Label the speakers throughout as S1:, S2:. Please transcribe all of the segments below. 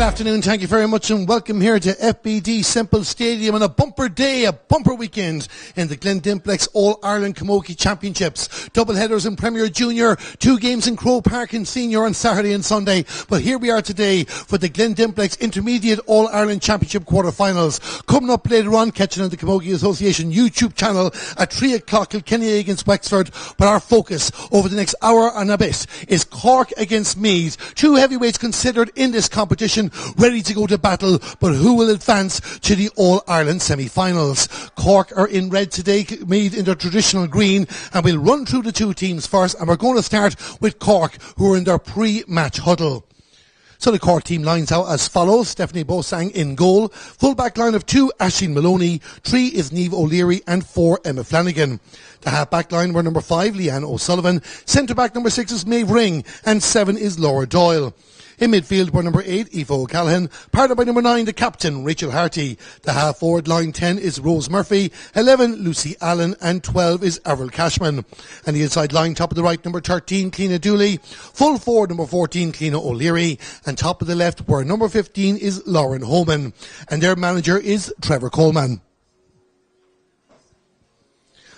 S1: afternoon, thank you very much and welcome here to FBD Semple Stadium on a bumper day, a bumper weekend in the Glen Dimplex All-Ireland Camogie Championships. Double headers in Premier Junior, 2 games in Croke Park in Senior on Saturday and Sunday. But here we are today for the Glen Dimplex Intermediate All-Ireland Championship quarter-finals. Coming up later on, catching on the Camogie Association YouTube channel at 3 o'clock, Kilkenny against Wexford. But our focus over the next hour and a bit is Cork against Meath. 2 heavyweights considered in this competition, ready to go to battle, but who will advance to the All-Ireland semi-finals? Cork are in red today, Meath in their traditional green, and we'll run through the 2 teams first, and we're going to start with Cork, who are in their pre-match huddle. So the Cork team lines out as follows: Stephanie Bosang in goal, full back line of 2, Aisling Maloney, 3 is Niamh O'Leary, and 4, Emma Flanagan. The half back line were number 5, Leanne O'Sullivan, centre back number 6 is Maeve Ring, and 7 is Laura Doyle. In midfield were number 8, Aoife O'Callaghan, partnered by number 9, the captain, Rachel Harty. The half-forward line 10 is Rose Murphy, 11, Lucy Allen, and 12 is Avril Cashman. And the inside line, top of the right, number 13, Cliona Dooley, full forward, number 14, Cliona O'Leary, and top of the left, where number 15 is Lauren Homan. And their manager is Trevor Coleman.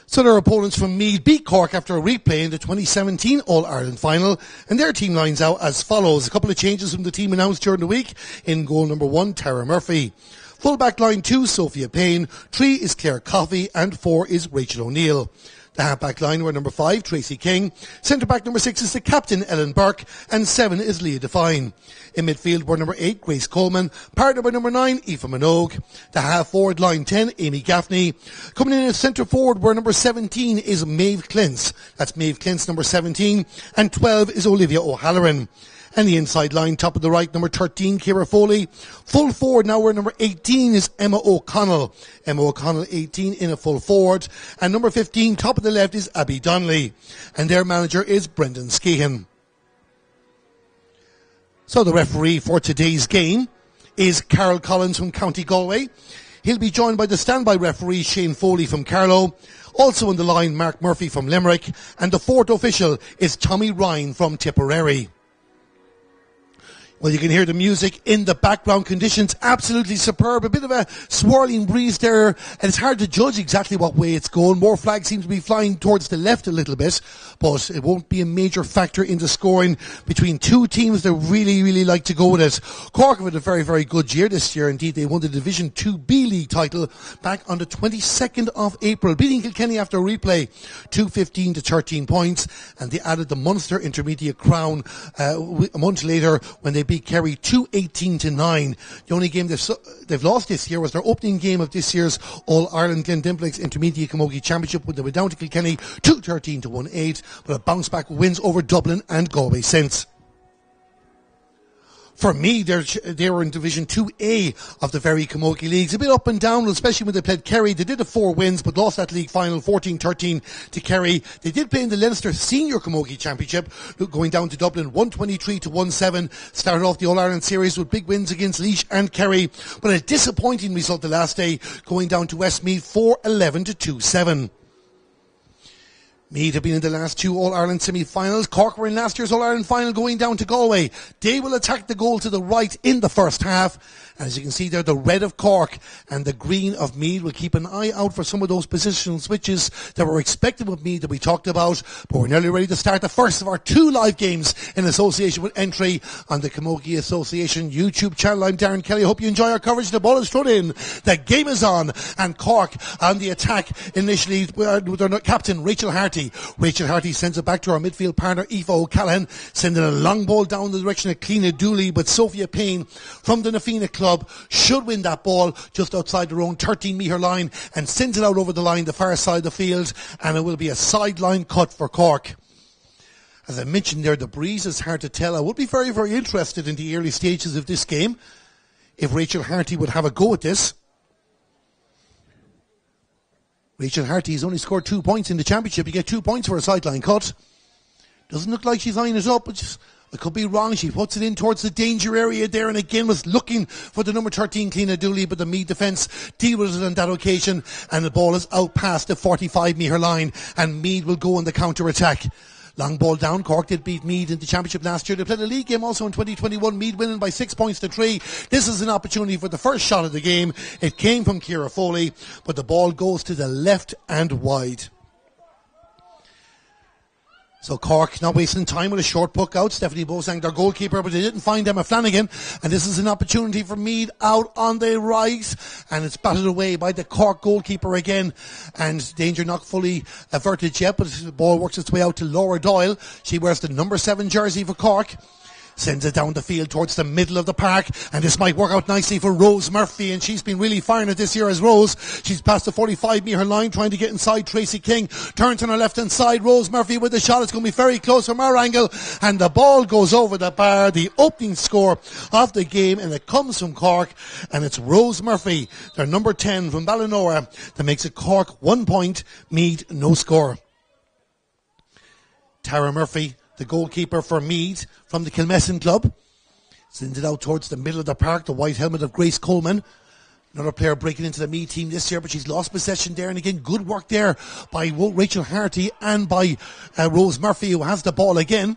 S1: So their opponents from Meath beat Cork after a replay in the 2017 All-Ireland final, and their team lines out as follows. A couple of changes from the team announced during the week. In goal number 1, Tara Murphy. Full back line 2, Sophia Payne. 3 is Claire Coffey, and 4 is Rachel O'Neill. The half-back line were number 5, Tracy King. Centre-back number 6 is the captain, Ellen Burke. And 7 is Leah Devine. In midfield were number 8, Grace Coleman. Partnered by number 9, Aoife Minogue. The half-forward line 10, Amy Gaffney. Coming in as centre-forward were number 17 is Maeve Clintz. That's Maeve Clintz, number 17. And 12 is Olivia O'Halloran. And the inside line, top of the right, number 13, Ciara Foley. Full forward now, where number 18 is Emma O'Connell. Emma O'Connell, 18, in a full forward. And number 15, top of the left, is Abby Donnelly. And their manager is Brendan Skehan. So the referee for today's game is Carol Collins from County Galway. He'll be joined by the standby referee, Shane Foley from Carlow. Also on the line, Mark Murphy from Limerick. And the fourth official is Tommy Ryan from Tipperary. Well, you can hear the music in the background. Conditions absolutely superb. A bit of a swirling breeze there, and it's hard to judge exactly what way it's going. More flags seem to be flying towards the left a little bit, but it won't be a major factor in the scoring between 2 teams that really, really like to go with it. Cork have had a very, very good year this year. Indeed, they won the Division 2B League title back on the 22nd of April, beating Kilkenny after a replay, 2-15 to 13 points, and they added the Munster Intermediate crown a month later when they beat Kerry 2-18 to 9. The only game they've lost this year was their opening game of this year's All-Ireland Glen Dimplex Intermediate Camogie Championship, when they went down to Kilkenny 2-13 to 1-8, but a bounce back wins over Dublin and Galway since. For me, they were in Division 2A of the very Camogie Leagues. A bit up and down, especially when they played Kerry. They did have 4 wins, but lost that league final 14-13 to Kerry. They did play in the Leinster Senior Camogie Championship, going down to Dublin 123 to 1-7. Started off the All-Ireland Series with big wins against Laois and Kerry, but a disappointing result the last day, going down to Westmeath 4-11 to 2-7. Meath have been in the last 2 All-Ireland semi-finals. Cork were in last year's All-Ireland final, going down to Galway. They will attack the goal to the right in the first half. As you can see there, the red of Cork and the green of Meath will keep an eye out for some of those positional switches that were expected with Meath that we talked about. But we're nearly ready to start the first of our 2 live games in association with entry on the Camogie Association YouTube channel. I'm Darren Kelly. I hope you enjoy our coverage. The ball is thrown in. The game is on. And Cork on the attack initially with their captain, Rachel Harty. Rachel Harty sends it back to our midfield partner, Aoife O'Callaghan, sending a long ball down the direction of Cliona Dooley, but Sophia Payne from the Nafina Club should win that ball just outside their own 13-metre line and sends it out over the line, the far side of the field, and it will be a sideline cut for Cork. As I mentioned there, the breeze is hard to tell. I would be very, very interested in the early stages of this game if Rachel Harty would have a go at this. Rachel Harty has only scored 2 points in the championship. You get 2 points for a sideline cut. Doesn't look like she's lining it up, but I could be wrong. She puts it in towards the danger area there, and again was looking for the number 13, Cliona Dooley, but the Meath defence deal with it on that occasion, and the ball is out past the 45-metre line, and Meath will go on the counter-attack. Long ball down. Cork did beat Meath in the championship last year. They played a league game also in 2021. Meath winning by 6 points to 3. This is an opportunity for the first shot of the game. It came from Ciara Foley, but the ball goes to the left and wide. So Cork not wasting time with a short puck out. Stephanie Bosang, their goalkeeper, but they didn't find Emma Flanagan. And this is an opportunity for Meath out on the right. And it's batted away by the Cork goalkeeper again. And danger not fully averted yet, but the ball works its way out to Laura Doyle. She wears the number 7 jersey for Cork. Sends it down the field towards the middle of the park, and this might work out nicely for Rose Murphy, and she's been really firing it this year as Rose. She's past the 45-metre line, trying to get inside Tracy King. Turns on her left-hand side, Rose Murphy with the shot. It's going to be very close from our angle, and the ball goes over the bar. The opening score of the game, and it comes from Cork, and it's Rose Murphy, their number 10 from Ballinora, that makes it Cork 1 point, Meath no score. Tara Murphy, the goalkeeper for Meath from the Kilmessan club, sends it out towards the middle of the park. The white helmet of Grace Coleman, another player breaking into the Meath team this year, but she's lost possession there. And again, good work there by Rachel Harty and by Rose Murphy, who has the ball again.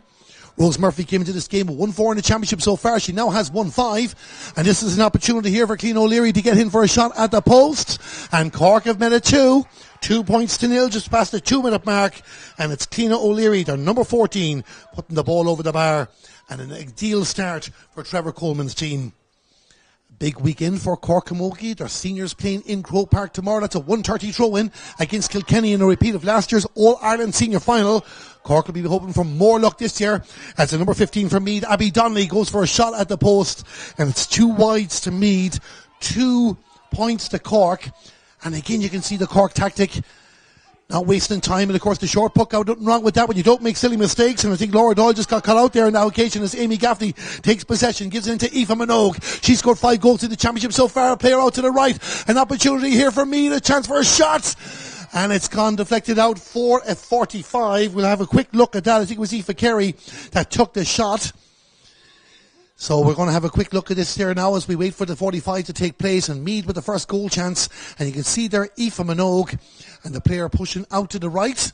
S1: Rose Murphy came into this game with 1-4 in the championship so far. She now has 1-5. And this is an opportunity here for Clean O'Leary to get in for a shot at the post. And Cork have made it 2 points to 0 just past the 2-minute mark. And it's Clean O'Leary, their number 14, putting the ball over the bar. And an ideal start for Trevor Coleman's team. Big weekend for Cork Camogie. Their seniors playing in Croke Park tomorrow. That's a 1:30 throw-in against Kilkenny in a repeat of last year's All-Ireland senior final. Cork will be hoping for more luck this year as the number 15 for Meath, Abby Donnelly, goes for a shot at the post. And it's 2 wides to Meath, 2 points to Cork. And again, you can see the Cork tactic. Not wasting time, and of course the short puck out, nothing wrong with that when you don't make silly mistakes. And I think Laura Doyle just got caught out there on that occasion as Amy Gaffney takes possession, gives it into Aoife Minogue. She's scored 5 goals in the championship so far. A player out to the right, an opportunity here for me, a chance for a shot, and it's gone deflected out for a 45. We'll have a quick look at that. I think it was Aoife Carey that took the shot. So we're going to have a quick look at this here now as we wait for the 45 to take place, and Meath with the first goal chance. And you can see there Aoife Minogue and the player pushing out to the right,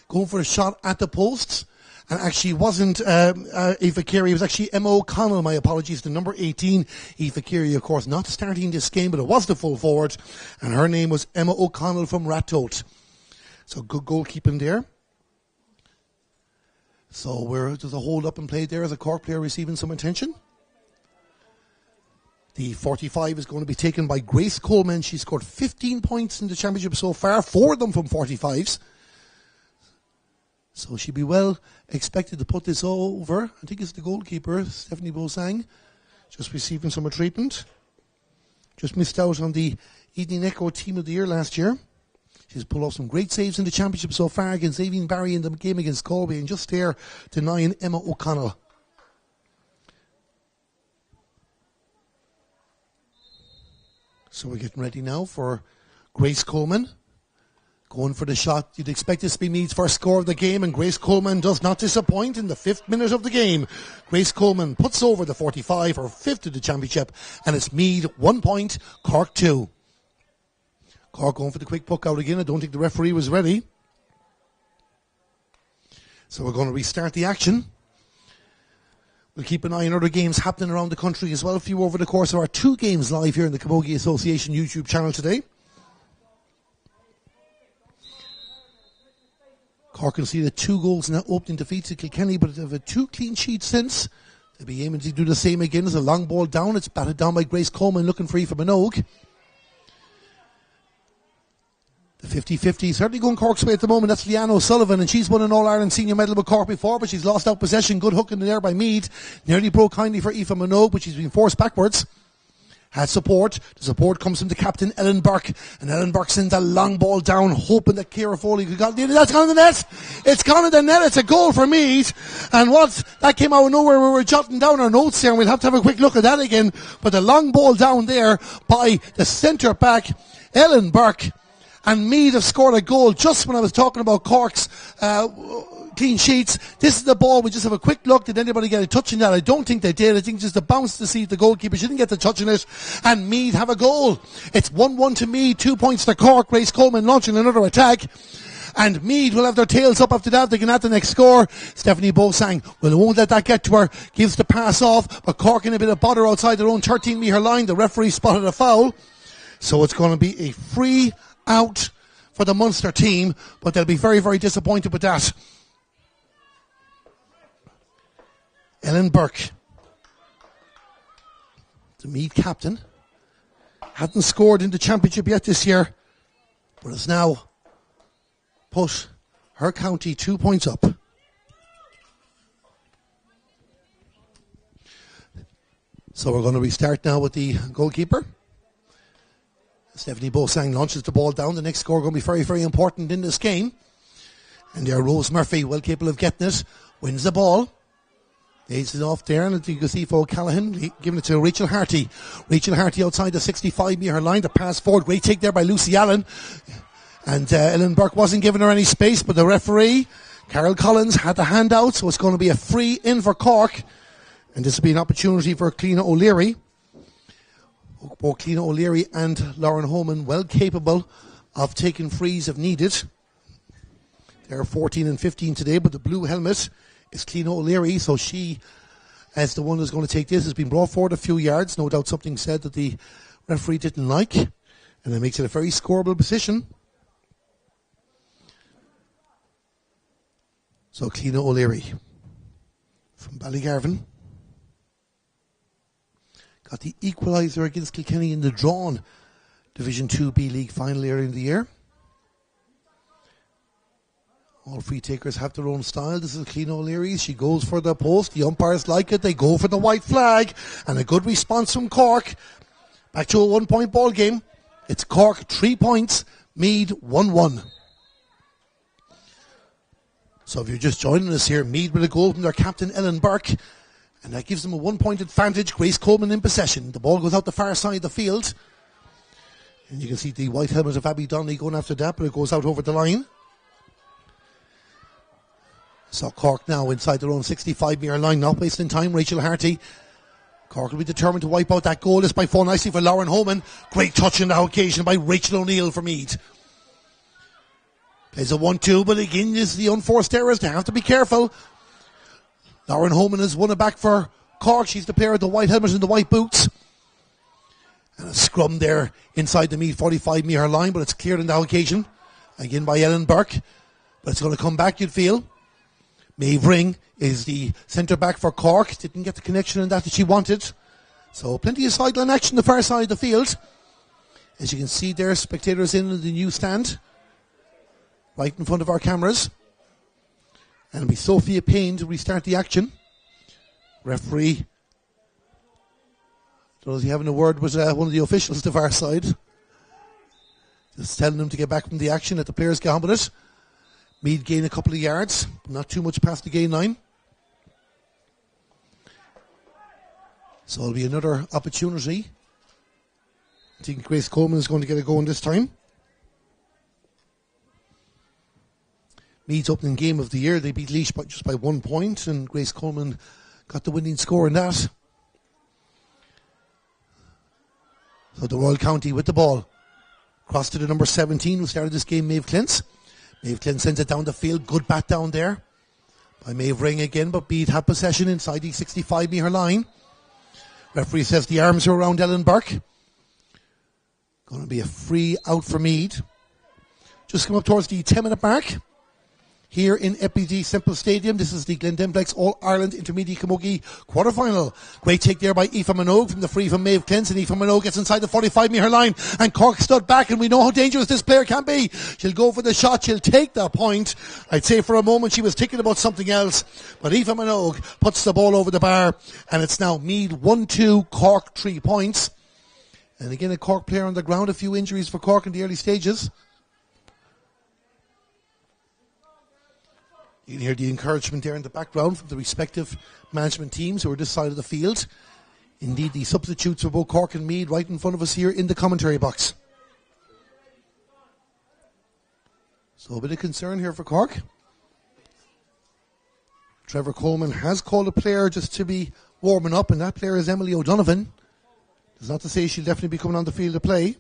S1: going for a shot at the post. And actually it wasn't Aoife Carey, it was actually Emma O'Connell, my apologies, the number 18. Aoife Carey, of course, not starting this game, but it was the full forward. And her name was Emma O'Connell from Rattote. So good goalkeeping there. So there's a hold up and play there as a Cork player receiving some attention. The 45 is going to be taken by Grace Coleman. She scored 15 points in the championship so far, 4 of them from 45s. So she'd be well expected to put this over. I think it's the goalkeeper, Stephanie Bosang, just receiving some treatment. Just missed out on the Evening Echo Team of the Year last year. She's pulled off some great saves in the championship so far against Aoife Barry in the game against Galway, and just there denying Emma O'Connell. So we're getting ready now for Grace Coleman. Going for the shot. You'd expect this to be Meath's first score of the game, and Grace Coleman does not disappoint in the 5th minute of the game. Grace Coleman puts over the 45, her 5th of the championship, and it's Meath 1 point, Cork 2. Cork going for the quick puck out again. I don't think the referee was ready. So we're going to restart the action. We'll keep an eye on other games happening around the country as well. A few over the course of our 2 games live here in the Camogie Association YouTube channel today. Cork will see the 2 goals in that opening defeat to Kilkenny, but they've had 2 clean sheets since. They'll be aiming to do the same again. As a long ball down. It's batted down by Grace Coleman, looking for Aoife Minogue. The 50-50 certainly going Cork's way at the moment. That's Leanne O'Sullivan, and she's won an All-Ireland senior medal with Cork before, but she's lost out possession. Good hook in the air by Meath. Nearly broke kindly for Aoife Minogue, but she's been forced backwards. Has support. The support comes from the captain, Ellen Burke. And Ellen Burke sends a long ball down, hoping that Ciara Foley could get it. That's gone in the net. It's gone in the net. It's a goal for Meath. And that came out of nowhere. We were jotting down our notes here, and we'll have to have a quick look at that again. But the long ball down there by the centre back, Ellen Burke. And Meath have scored a goal just when I was talking about Cork's clean sheets. This is the ball. We just have a quick look. Did anybody get a touch in that? I don't think they did. I think just a bounce to see the goalkeeper. She didn't get the touch in it. And Meath have a goal. It's 1-1 to Meath, 2 points to Cork. Grace Coleman launching another attack. And Meath will have their tails up after that. They can add the next score. Stephanie Bosang, well, won't let that get to her. Gives the pass off, but Cork in a bit of bother outside their own 13-metre line. The referee spotted a foul. So it's going to be a free out for the Munster team, but they'll be very, very disappointed with that. Ellen Burke, the Meath captain, hadn't scored in the championship yet this year, but has now put her county 2 points up. So we're going to restart now with the goalkeeper. Stephanie Bosang launches the ball down. The next score going to be very, very important in this game. And there, Rose Murphy, well capable of getting it, wins the ball. Lays it off there, and you can see for O'Callaghan giving it to Rachel Harty. Rachel Harty outside the 65-metre line. The pass forward, great take there by Lucy Allen. And Ellen Burke wasn't giving her any space, but the referee, Carol Collins, had the hand out, so it's going to be a free in for Cork. And this will be an opportunity for Cliona O'Leary. Both Cliona O'Leary and Lauren Holman well capable of taking frees if needed. They're 14 and 15 today, but the blue helmet is Cliona O'Leary, so she, as the one who's going to take this, has been brought forward a few yards. No doubt something said that the referee didn't like, and it makes it a very scoreable position. So Cliona O'Leary from Ballygarvan got the equaliser against Kilkenny in the drawn Division 2B League final earlier in the year. All free takers have their own style. This is Cliona O'Leary. She goes for the post. The umpires like it. They go for the white flag. And a good response from Cork. Back to a 1 point ball game. It's Cork 3 points. Meath 1-1. So if you're just joining us here, Meath with a goal from their captain Ellen Burke. And that gives them a 1 point advantage. Grace Coleman in possession. The ball goes out the far side of the field. And you can see the white helmet of Abby Donnelly going after that, but it goes out over the line. So Cork now inside their own 65-metre line, not wasting time. Rachel Harty. Cork will be determined to wipe out that goal. It's by four nicely for Lauren Holman. Great touch on the occasion by Rachel O'Neill for Meath. Plays a 1-2, but again, this is the unforced errors. They have to be careful. Lauren Holman has won it back for Cork. She's the player with the white helmet and the white boots. And a scrum there inside the Meath 45-metre line, but it's cleared on the occasion. Again by Ellen Burke. But it's going to come back, you'd feel. Maeve Ring is the centre-back for Cork. Didn't get the connection in that she wanted. So plenty of sideline action the far side of the field. As you can see there, spectators in the new stand. Right in front of our cameras. And it'll be Sophia Payne to restart the action. Referee. Does he having a word with one of the officials to the far side? Just telling them to get back from the action, let the players get on with it. Meath gain a couple of yards, but not too much past the gain line. So it'll be another opportunity. I think Grace Coleman is going to get a going this time. Meath's opening game of the year, they beat Laois just by 1 point, and Grace Coleman got the winning score in that. So the Royal County with the ball. Cross to the number 17 who started this game, Maeve Clint. Maeve Clint sends it down the field. Good bat down there by Maeve Ring again, but Meath had possession inside the 65-metre line. Referee says the arms are around Ellen Burke. Going to be a free out for Meath. Just come up towards the 10-minute mark. Here in FBD Simple Stadium, this is the Glen Dimplex All-Ireland Intermediate Camogie quarter-final. Great take there by Aoife Minogue from the free from Maeve Clint, and Aoife Minogue gets inside the 45-metre line, and Cork stood back, and we know how dangerous this player can be. She'll go for the shot, she'll take the point. I'd say for a moment she was thinking about something else, but Aoife Minogue puts the ball over the bar, and it's now Meath 1-2, Cork 3 points. And again, a Cork player on the ground, a few injuries for Cork in the early stages. You can hear the encouragement there in the background from the respective management teams who are this side of the field. Indeed, the substitutes for both Cork and Meath right in front of us here in the commentary box. So a bit of concern here for Cork. Trevor Coleman has called a player just to be warming up, and that player is Emily O'Donovan. That's not to say she'll definitely be coming on the field to play.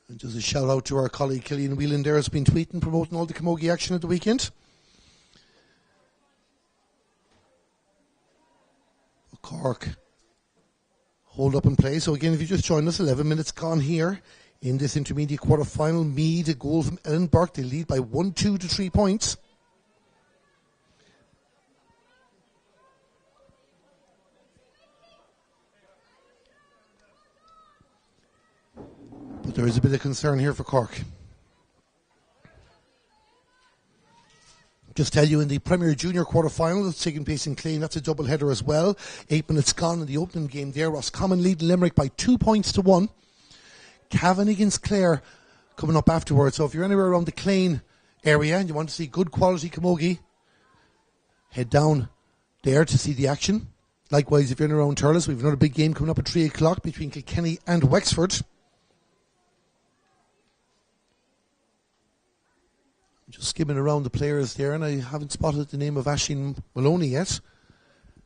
S1: And just a shout out to our colleague Killian Whelan there, has been tweeting, promoting all the camogie action at the weekend. Cork hold up and play. So again, if you just joined us, 11 minutes gone here in this intermediate quarter-final. Meath, a goal from Ellen Burke. They lead by 1-2 to 3 points. But there is a bit of concern here for Cork. Just tell you, in the Premier Junior quarter-final that's taking place in Glen, that's a double-header as well. 8 minutes gone in the opening game there. Roscommon lead Limerick by 2 points to 1. Cavan against Clare coming up afterwards. So if you're anywhere around the Glen area and you want to see good quality camogie, head down there to see the action. Likewise, if you're in around Thurles, we've another big game coming up at 3 o'clock between Kilkenny and Wexford. Just skimming around the players there, and I haven't spotted the name of Aisling Maloney yet.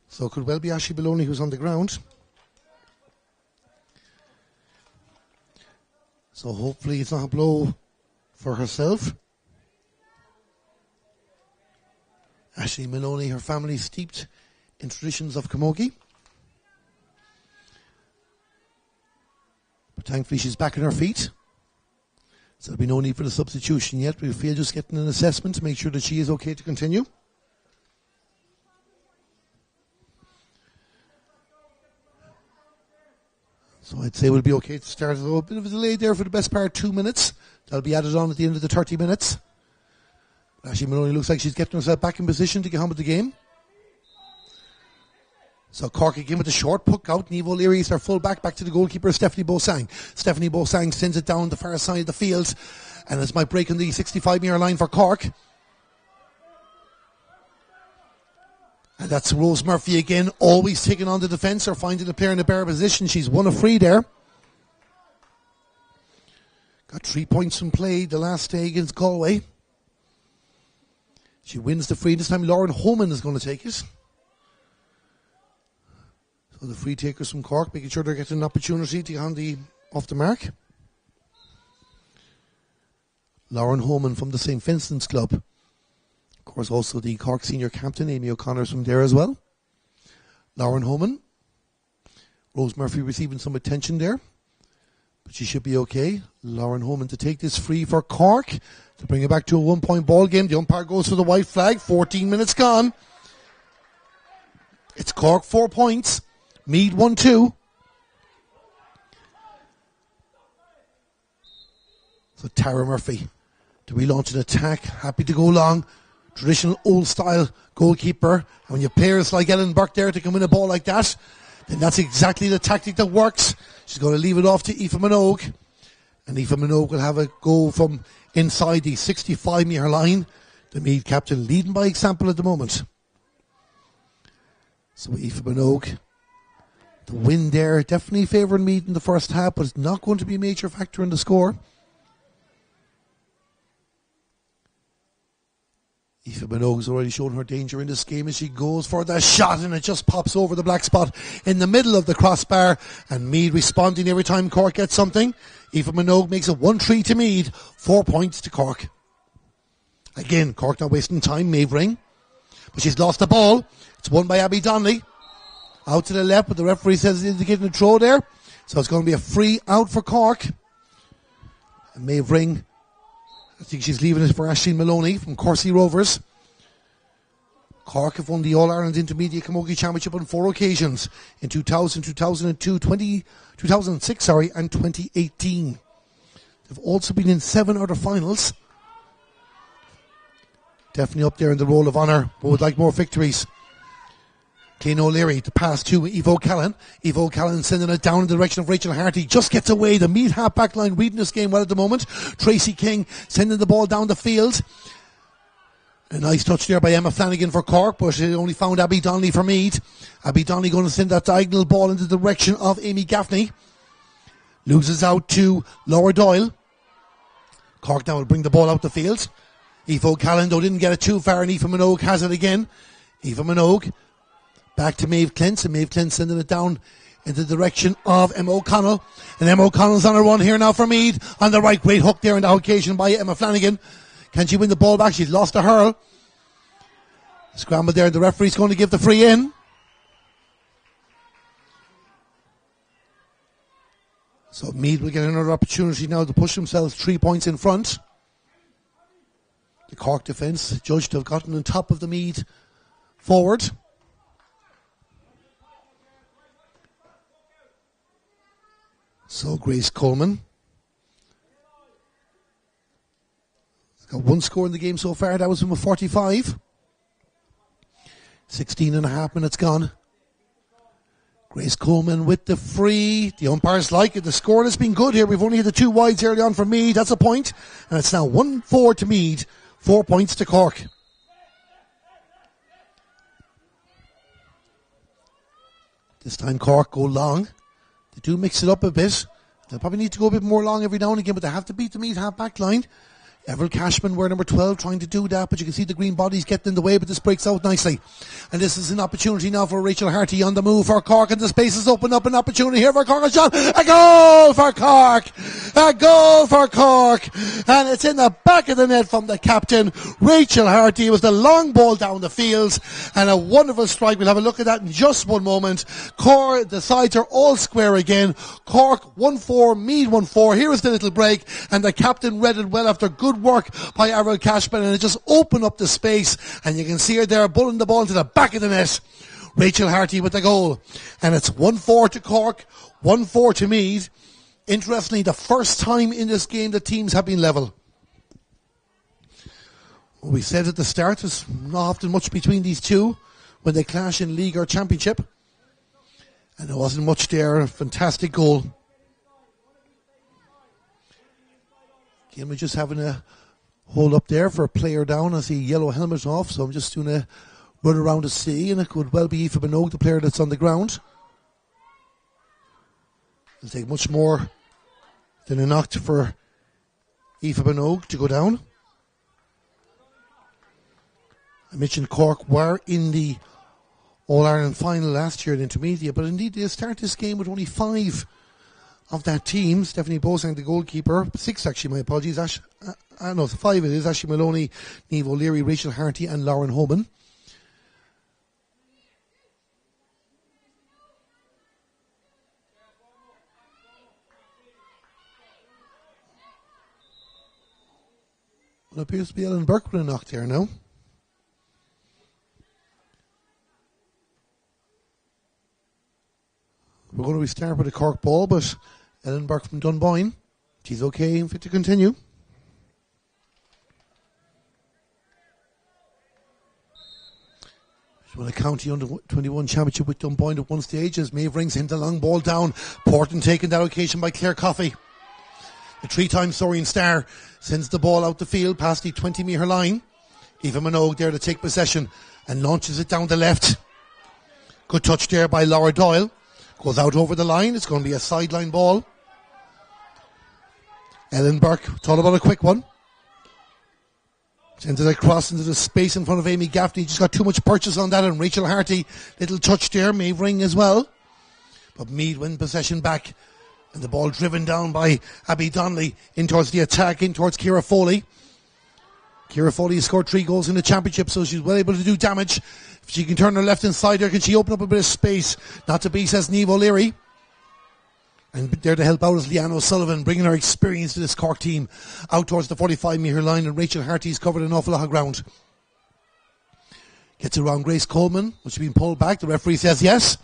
S1: So it could well be Aisling Maloney who's on the ground. So hopefully it's not a blow for herself. Aisling Maloney, her family steeped in traditions of camogie. But thankfully she's back on her feet. So there'll be no need for the substitution yet. We feel just getting an assessment to make sure that she is okay to continue. So I'd say we'll be okay to start. Though a bit of a delay there for the best part, 2 minutes. That'll be added on at the end of the 30 minutes. Aisling Maloney looks like she's getting herself back in position to get on with the game. So Cork again with a short puck out. Niamh O'Leary is their full back to the goalkeeper, Stephanie Bosang. Stephanie Bosang sends it down the far side of the field. And it's might break on the 65-metre line for Cork. And that's Rose Murphy again, always taking on the defence or finding a player in a better position. She's won a free there. Got 3 points from play the last day against Galway. She wins the free. This time Lauren Homan is going to take it. So the free takers from Cork, making sure they're getting an opportunity to get on off the mark. Lauren Homan from the St. Vincent's Club. Of course, also the Cork senior captain, Amy O'Connor's from there as well. Lauren Homan. Rose Murphy receiving some attention there. But she should be okay. Lauren Homan to take this free for Cork to bring it back to a 1-point ball game. The umpire goes for the white flag. 14 minutes gone. It's Cork 4 points. Meath 1-2. So Tara Murphy to relaunch an attack. Happy to go long. Traditional old style goalkeeper. And when you have players like Ellen Burke there to come in a ball like that, then that's exactly the tactic that works. She's going to leave it off to Aoife Minogue. And Aoife Minogue will have a go from inside the 65-metre line. The Meath captain leading by example at the moment. So Aoife Minogue. The win there definitely favouring Meath in the first half, but it's not going to be a major factor in the score. Aoife Minogue's already shown her danger in this game as she goes for the shot, and it just pops over the black spot in the middle of the crossbar, and Meath responding every time Cork gets something. Aoife Minogue makes it 1-3 to Meath, 4 points to Cork. Again, Cork not wasting time. Maeve Ring, but she's lost the ball. It's won by Abby Donnelly. Out to the left, but the referee says he's indicating a throw there. So it's going to be a free out for Cork. And Maeve Ring, I think she's leaving it for Aisling Maloney from Corsie Rovers. Cork have won the All-Ireland Intermediate Camogie Championship on 4 occasions. In 2000, 2002, 2006, and 2018. They've also been in 7 other finals. Definitely up there in the roll of honour, but would like more victories. Clean O'Leary, the pass to Eve O'Callaghan. Eve O'Callaghan sending it down in the direction of Rachel Harty. Just gets away. The Meath half back line reading this game well at the moment. Tracy King sending the ball down the field. A nice touch there by Emma Flanagan for Cork, but it only found Abby Donnelly for Meath. Abby Donnelly going to send that diagonal ball in the direction of Amy Gaffney. Loses out to Laura Doyle. Cork now will bring the ball out the field. Eve O'Callaghan though didn't get it too far, and Aoife Minogue has it again. Aoife Minogue back to Maeve Clint, and Maeve Clint sending it down in the direction of Emma O'Connell. And Emma O'Connell's on a run here now for Meath. On the right, great hook there on the occasion by Emma Flanagan. Can she win the ball back? She's lost a hurl. Scramble there, the referee's going to give the free in. So Meath will get another opportunity now to push themselves 3 points in front. The Cork defence judged to have gotten on top of the Meath forward. So Grace Coleman has got one score in the game so far. That was from a 45. 16 and a half minutes gone. Grace Coleman with the free. The umpires like it. The score has been good here. We've only had the 2 wides early on for Meath. That's a point. And it's now 1-4 to Meath. 4 points to Cork. This time Cork go long. They do mix it up a bit. They'll probably need to go a bit more long every now and again, but they have to beat the Meath half-back line. Everett Cashman, we're number 12, trying to do that, but you can see the green bodies getting in the way, but this breaks out nicely. And this is an opportunity now for Rachel Harty on the move for Cork, and the space is open up, an opportunity here for Cork. A shot, a goal for Cork! A goal for Cork! And it's in the back of the net from the captain, Rachel Harty. It was the long ball down the field, and a wonderful strike. We'll have a look at that in just one moment. Cork, the sides are all square again. Cork 1-4, Meath 1-4. Here is the little break, and the captain read it well after good work by Everett Cashman, and it just opened up the space, and you can see her there bulling the ball to the back of the net. Rachel Harty with the goal, and it's 1-4 to Cork, 1-4 to Meath. Interestingly, the first time in this game the teams have been level. Well, we said at the start there's not often much between these two when they clash in league or championship, and there wasn't much there. A fantastic goal. Again, we're just having a hold up there for a player down. I see yellow helmet off, so I'm just doing a run around to see, and it could well be Aoife Minogue, the player that's on the ground. It'll take much more than a knock for Aoife Minogue to go down. I mentioned Cork were in the All-Ireland final last year at Intermediate, but indeed they start this game with only 5 of that team. Stephanie Bosang, the goalkeeper. 6 actually, my apologies. 5 it is. Ashley Maloney, Niamh O'Leary, Rachel Harty and Lauren Hoban. Well, it appears to be Ellen Burke with a knock there now. We're going to restart with a Cork ball, but Ellen Burke from Dunboyne, she's okay and fit to continue. She won a county under 21 championship with Dunboyne at one stage as Maeve rings in the long ball down. Porton taken that occasion by Claire Coffey. The 3-time soaring star sends the ball out the field past the 20-metre line. Aoife Minogue there to take possession and launches it down the left. Good touch there by Laura Doyle. Goes out over the line. It's going to be a sideline ball. Ellen Burke, thought about a quick one. Sends it across into the space in front of Amy Gaffney. Just got too much purchase on that. And Rachel Harty, little touch there. Maeve ring as well. But Meath win possession back. And the ball driven down by Abby Donnelly in towards the attack, in towards Ciara Foley. Ciara Foley has scored 3 goals in the championship, so she's well able to do damage. If she can turn her left inside there, can she open up a bit of space? Not to be, says Niamh O'Leary. And there to help out is Leanne O'Sullivan, bringing her experience to this Cork team out towards the 45-metre line, and Rachel Harty's covered an awful lot of ground. Gets around Grace Coleman, which has been pulled back. The referee says yes.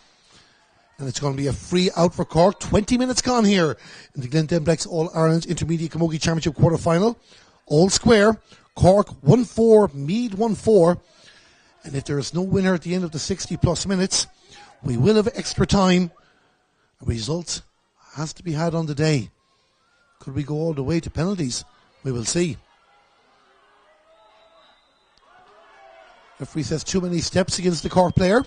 S1: And it's going to be a free out for Cork. 20 minutes gone here in the Glen Dimplex All-Ireland Intermediate Camogie Championship quarter-final. All square. Cork 1-4, Meath 1-4. And if there is no winner at the end of the 60-plus minutes, we will have extra time. A result has to be had on the day. Could we go all the way to penalties? We will see. Referee says too many steps against the Cork player.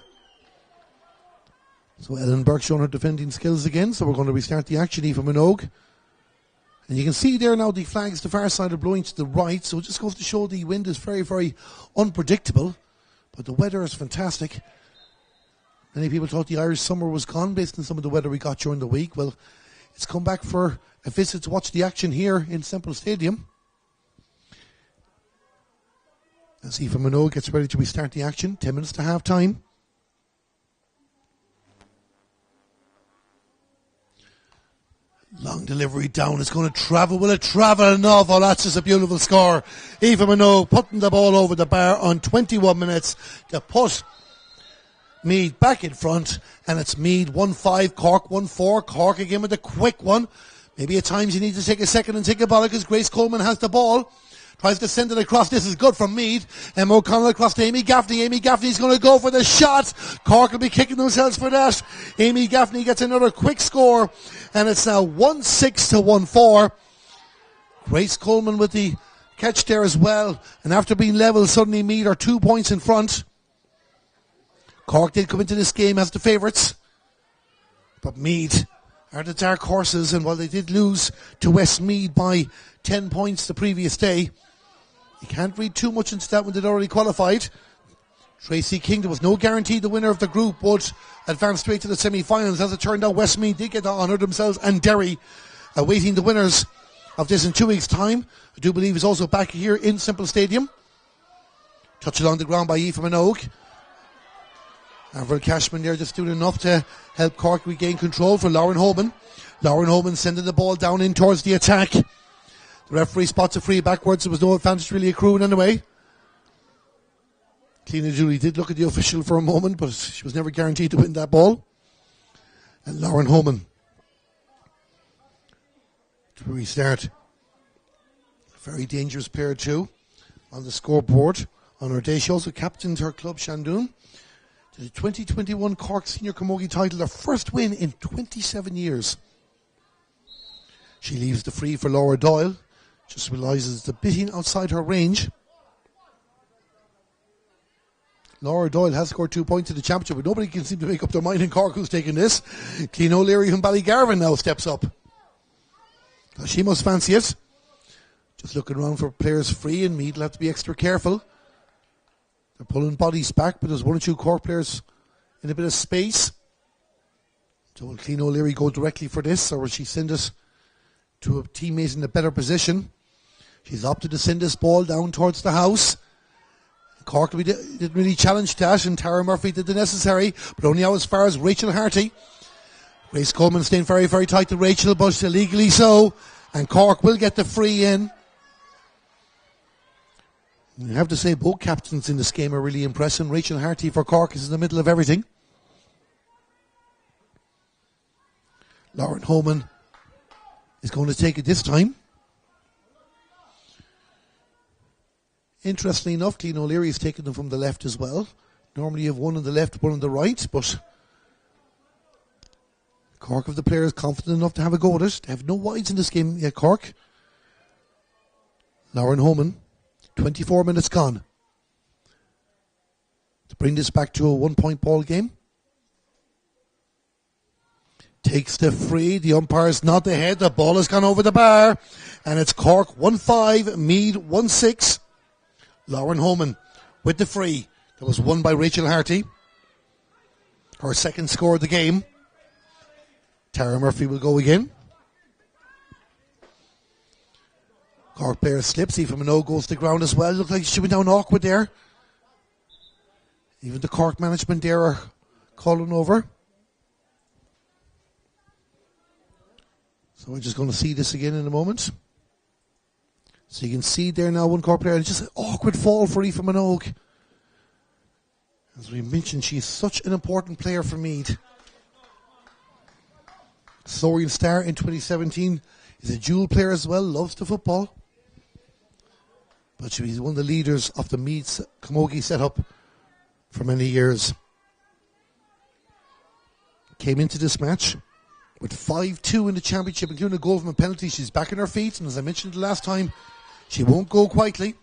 S1: So Ellen Burke showing her defending skills again. So we're going to restart the action. Aoife Minogue. And you can see there now the flags, the far side are blowing to the right. So it just goes to show the wind is very, very unpredictable. But the weather is fantastic. Many people thought the Irish summer was gone based on some of the weather we got during the week. Well, it's come back for a visit to watch the action here in Semple Stadium. As Aoife Minogue gets ready to restart the action, 10 minutes to half time. Long delivery down. It's going to travel. Will it travel enough? Oh, that's just a beautiful score. Aoife Minogue putting the ball over the bar on 21 minutes to put Meath back in front. And it's Meath 1-5, Cork 1-4. Cork again with a quick one. Maybe at times you need to take a second and think about it because Grace Coleman has the ball. Tries to send it across. This is good from Meath. Emma O'Connell across to Amy Gaffney. Amy Gaffney's going to go for the shot. Cork will be kicking themselves for that. Amy Gaffney gets another quick score. And it's now 1-6 to 1-4. Grace Coleman with the catch there as well. And after being level, suddenly Meath are 2 points in front. Cork did come into this game as the favourites. But Meath are the dark horses. And while they did lose to Westmeath by 10 points the previous day, you can't read too much into that when they'd already qualified. Tracy King, there was no guarantee the winner of the group would advance straight to the semi-finals. As it turned out, Westmeath did get to honour themselves, and Derry awaiting the winners of this in 2 weeks' time. I do believe is also back here in Semple Stadium. Touch along the ground by Aoife Minogue. Avril Cashman there just doing enough to help Cork regain control for Lauren Holman. Lauren Holman sending the ball down in towards the attack. The referee spots a free backwards. There was no advantage really accruing anyway. Cleena Julie did look at the official for a moment, but she was never guaranteed to win that ball. And Lauren Holman to restart. A very dangerous player too on the scoreboard. On her day, she also captained her club Shandoon to the 2021 Cork Senior Camogie title, their first win in 27 years. She leaves the free for Laura Doyle. Just realises the bitting outside her range. Laura Doyle has scored 2 points in the championship, but nobody can seem to make up their mind in Cork who's taking this. Clean O'Leary from Ballygarvan now steps up. She must fancy it. Just looking around for players free, and Meath will have to be extra careful. They're pulling bodies back, but there's 1 or 2 Cork players in a bit of space. So will Clean O'Leary go directly for this, or will she send it to a teammate in a better position? She's opted to send this ball down towards the house. Cork didn't really challenge that, and Tara Murphy did the necessary, but only out as far as Rachel Harty. Grace Coleman staying very, very tight to Rachel, but illegally so, and Cork will get the free in. I have to say both captains in this game are really impressive. Rachel Harty for Cork is in the middle of everything. Lauren Holman is going to take it this time. Interestingly enough, Clean O'Leary is taking them from the left as well. Normally you have one on the left, one on the right, but Cork have the players confident enough to have a go at it. They have no wides in this game yet, Cork. Lauren Holman, 24 minutes gone to bring this back to a 1-point ball game. Takes the free. The umpire's not ahead. The ball has gone over the bar. And it's Cork 1-5, Meath 1-6. Lauren Holman with the free. That was won by Rachel Harty. Her second score of the game. Tara Murphy will go again. Cork player slips. Aoife Minogue goes to the ground as well. Looked like she went down awkward there. Even the Cork management there are calling over. So we're just going to see this again in a moment. So you can see there now one Cork player. It's just an awkward fall for Aoife Minogue. As we mentioned, she's such an important player for Meath. Soaring star in 2017. Is a dual player as well. Loves the football. But she's one of the leaders of the Meath Camogie setup for many years. Came into this match with 5-2 in the championship, including a goal from a penalty. She's back on her feet, and as I mentioned the last time, she won't go quietly.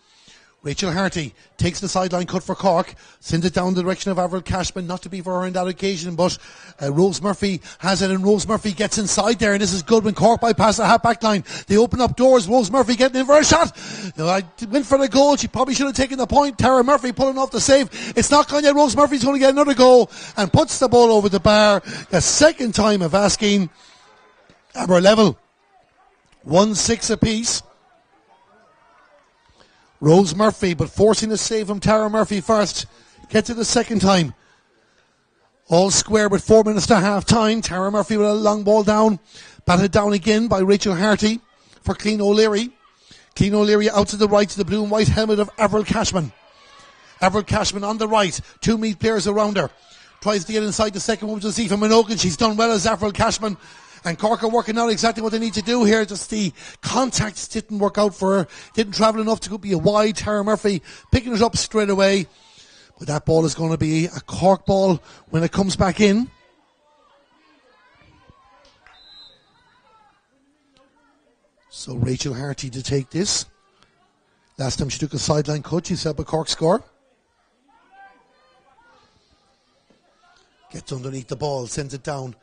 S1: Rachel Harty takes the sideline cut for Cork, sends it down the direction of Avril Cashman, not to be for her on that occasion, but Rose Murphy has it, and Rose Murphy gets inside there, and this is good when Cork bypass the half-back line. They open up doors, Rose Murphy getting in for a shot. I went for the goal, she probably should have taken the point. Tara Murphy pulling off the save. It's not gone yet, Rose Murphy's going to get another goal, and puts the ball over the bar. The second time of asking. Aber level. 1-6 apiece. Rose Murphy, but forcing a save from Tara Murphy first. Get to the second time. All square with 4 minutes to half time. Tara Murphy with a long ball down. Batted down again by Rachel Harty for Clean O'Leary. Clean O'Leary out to the right to the blue and white helmet of Avril Cashman. Avril Cashman on the right. 2 Meath players around her. Tries to get inside the second one to see from Minogue, and she's done well as Avril Cashman. And Cork are working out exactly what they need to do here. Just the contacts didn't work out for her. Didn't travel enough to be a wide. Tara Murphy picking it up straight away. But that ball is going to be a Cork ball when it comes back in. So Rachel Harty to take this. Last time she took a sideline cut, she set up a Cork score. Gets underneath the ball, sends it down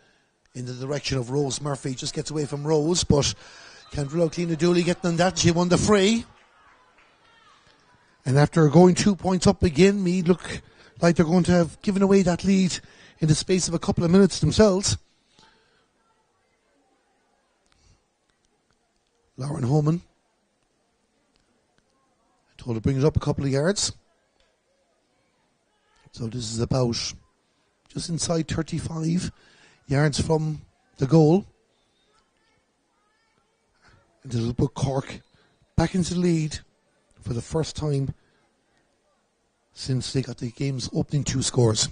S1: in the direction of Rose Murphy. Just gets away from Rose, but can't rule out Cliona Dooley getting on that. She won the free. And after going 2 points up again, Meath look like they're going to have given away that lead in the space of a couple of minutes themselves. Lauren Homan told to bring it up a couple of yards. So this is about just inside 35 yards from the goal. And it'll put Cork back into the lead for the first time since they got the game's opening 2 scores.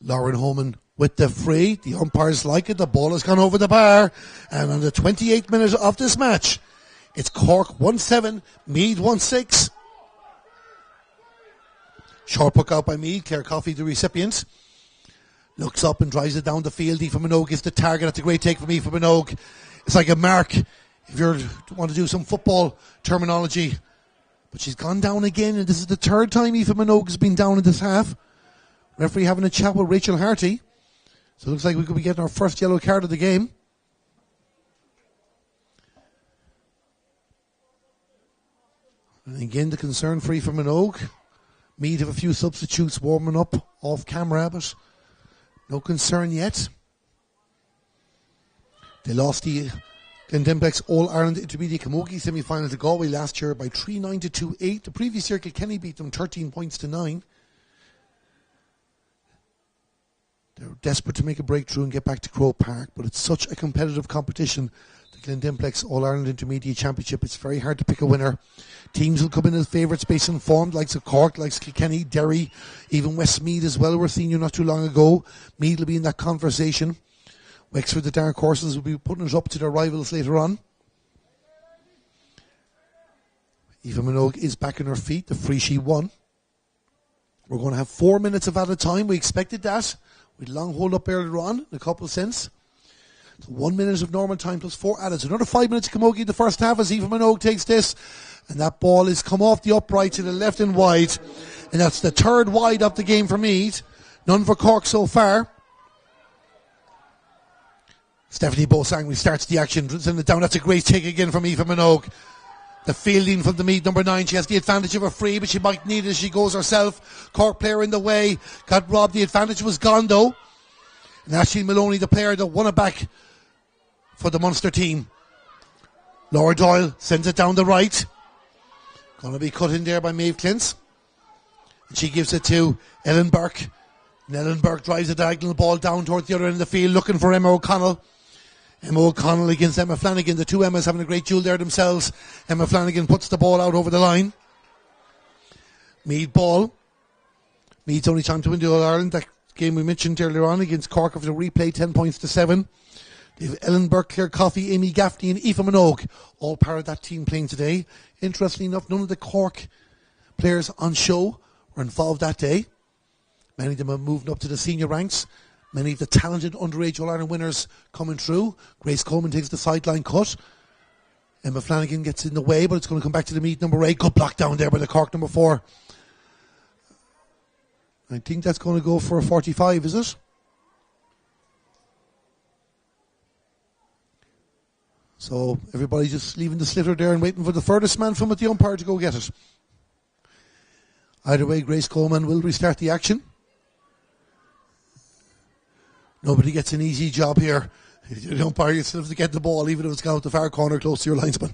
S1: Lauren Homan with the free. The umpires like it. The ball has gone over the bar. And on the 28th minute of this match, it's Cork 1-7, Meath 1-6. Short puck out by Meath. Claire Coffey, the recipient. Looks up and drives it down the field. Aoife Minogue is the target. That's a great take from Aoife Minogue. It's like a mark if you want to do some football terminology. But she's gone down again, and this is the third time Aoife Minogue has been down in this half. Referee having a chat with Rachel Harty. So it looks like we could be getting our first yellow card of the game. And again, the concern for Aoife Minogue. Meath have a few substitutes warming up off camera, but no concern yet. They lost the Glen Dimplex All-Ireland Intermediate Camogie semi-final to Galway last year by 3-9 to 2-8. The previous year, Kilkenny beat them 13 points to 9. They're desperate to make a breakthrough and get back to Croke Park, but it's such a competitive competition. The Glen Dimplex All-Ireland Intermediate Championship, it's very hard to pick a winner. Teams will come in as favourites based on form, likes of Cork, likes Kilkenny, Derry, even Westmeath as well. We're seeing you not too long ago. Meath will be in that conversation. Wexford, the Dark Horses, will be putting it up to their rivals later on. Aoife Minogue is back on her feet. The free she won. We're going to have 4 minutes of added time. We expected that. We'd long hold up earlier on in a couple of cents. So 1 minute of normal time plus 4 added. So another 5 minutes of Camogie in the first half as Aoife Minogue takes this. And that ball is come off the upright to the left and wide. And that's the third wide of the game for Meath. None for Cork so far. Stephanie Bosang starts the action. Send it down. That's a great take again from Aoife Minogue. The fielding from the Meath number 9. She has the advantage of a free, but she might need it as she goes herself. Cork player in the way. Got robbed. The advantage was gone though. And Ashley Maloney, the player that won it back for the Munster team. Laura Doyle sends it down the right. Going to be cut in there by Maeve Clintz. And she gives it to Ellen Burke. And Ellen Burke drives a diagonal ball down towards the other end of the field, looking for Emma O'Connell. Emma O'Connell against Emma Flanagan. The two Emmas having a great duel there themselves. Emma Flanagan puts the ball out over the line. Meath ball. Meath's only time to win the All-Ireland. That game we mentioned earlier on against Cork after the replay, 10 points to 7. They have Ellen Burke, Claire Coffey, Amy Gaffney and Aoife Minogue, all part of that team playing today. Interestingly enough, none of the Cork players on show were involved that day. Many of them have moved up to the senior ranks. Many of the talented underage All-Ireland winners coming through. Grace Coleman takes the sideline cut. Emma Flanagan gets in the way, but it's going to come back to the Meath number 8. Good block down there by the Cork number 4. I think that's going to go for a 45, is it? So everybody just leaving the sliotar there and waiting for the furthest man from it, the umpire, to go get it. Either way, Grace Coleman will restart the action. Nobody gets an easy job here. The umpire, you still have to get the ball, even if it's gone out the far corner close to your linesman.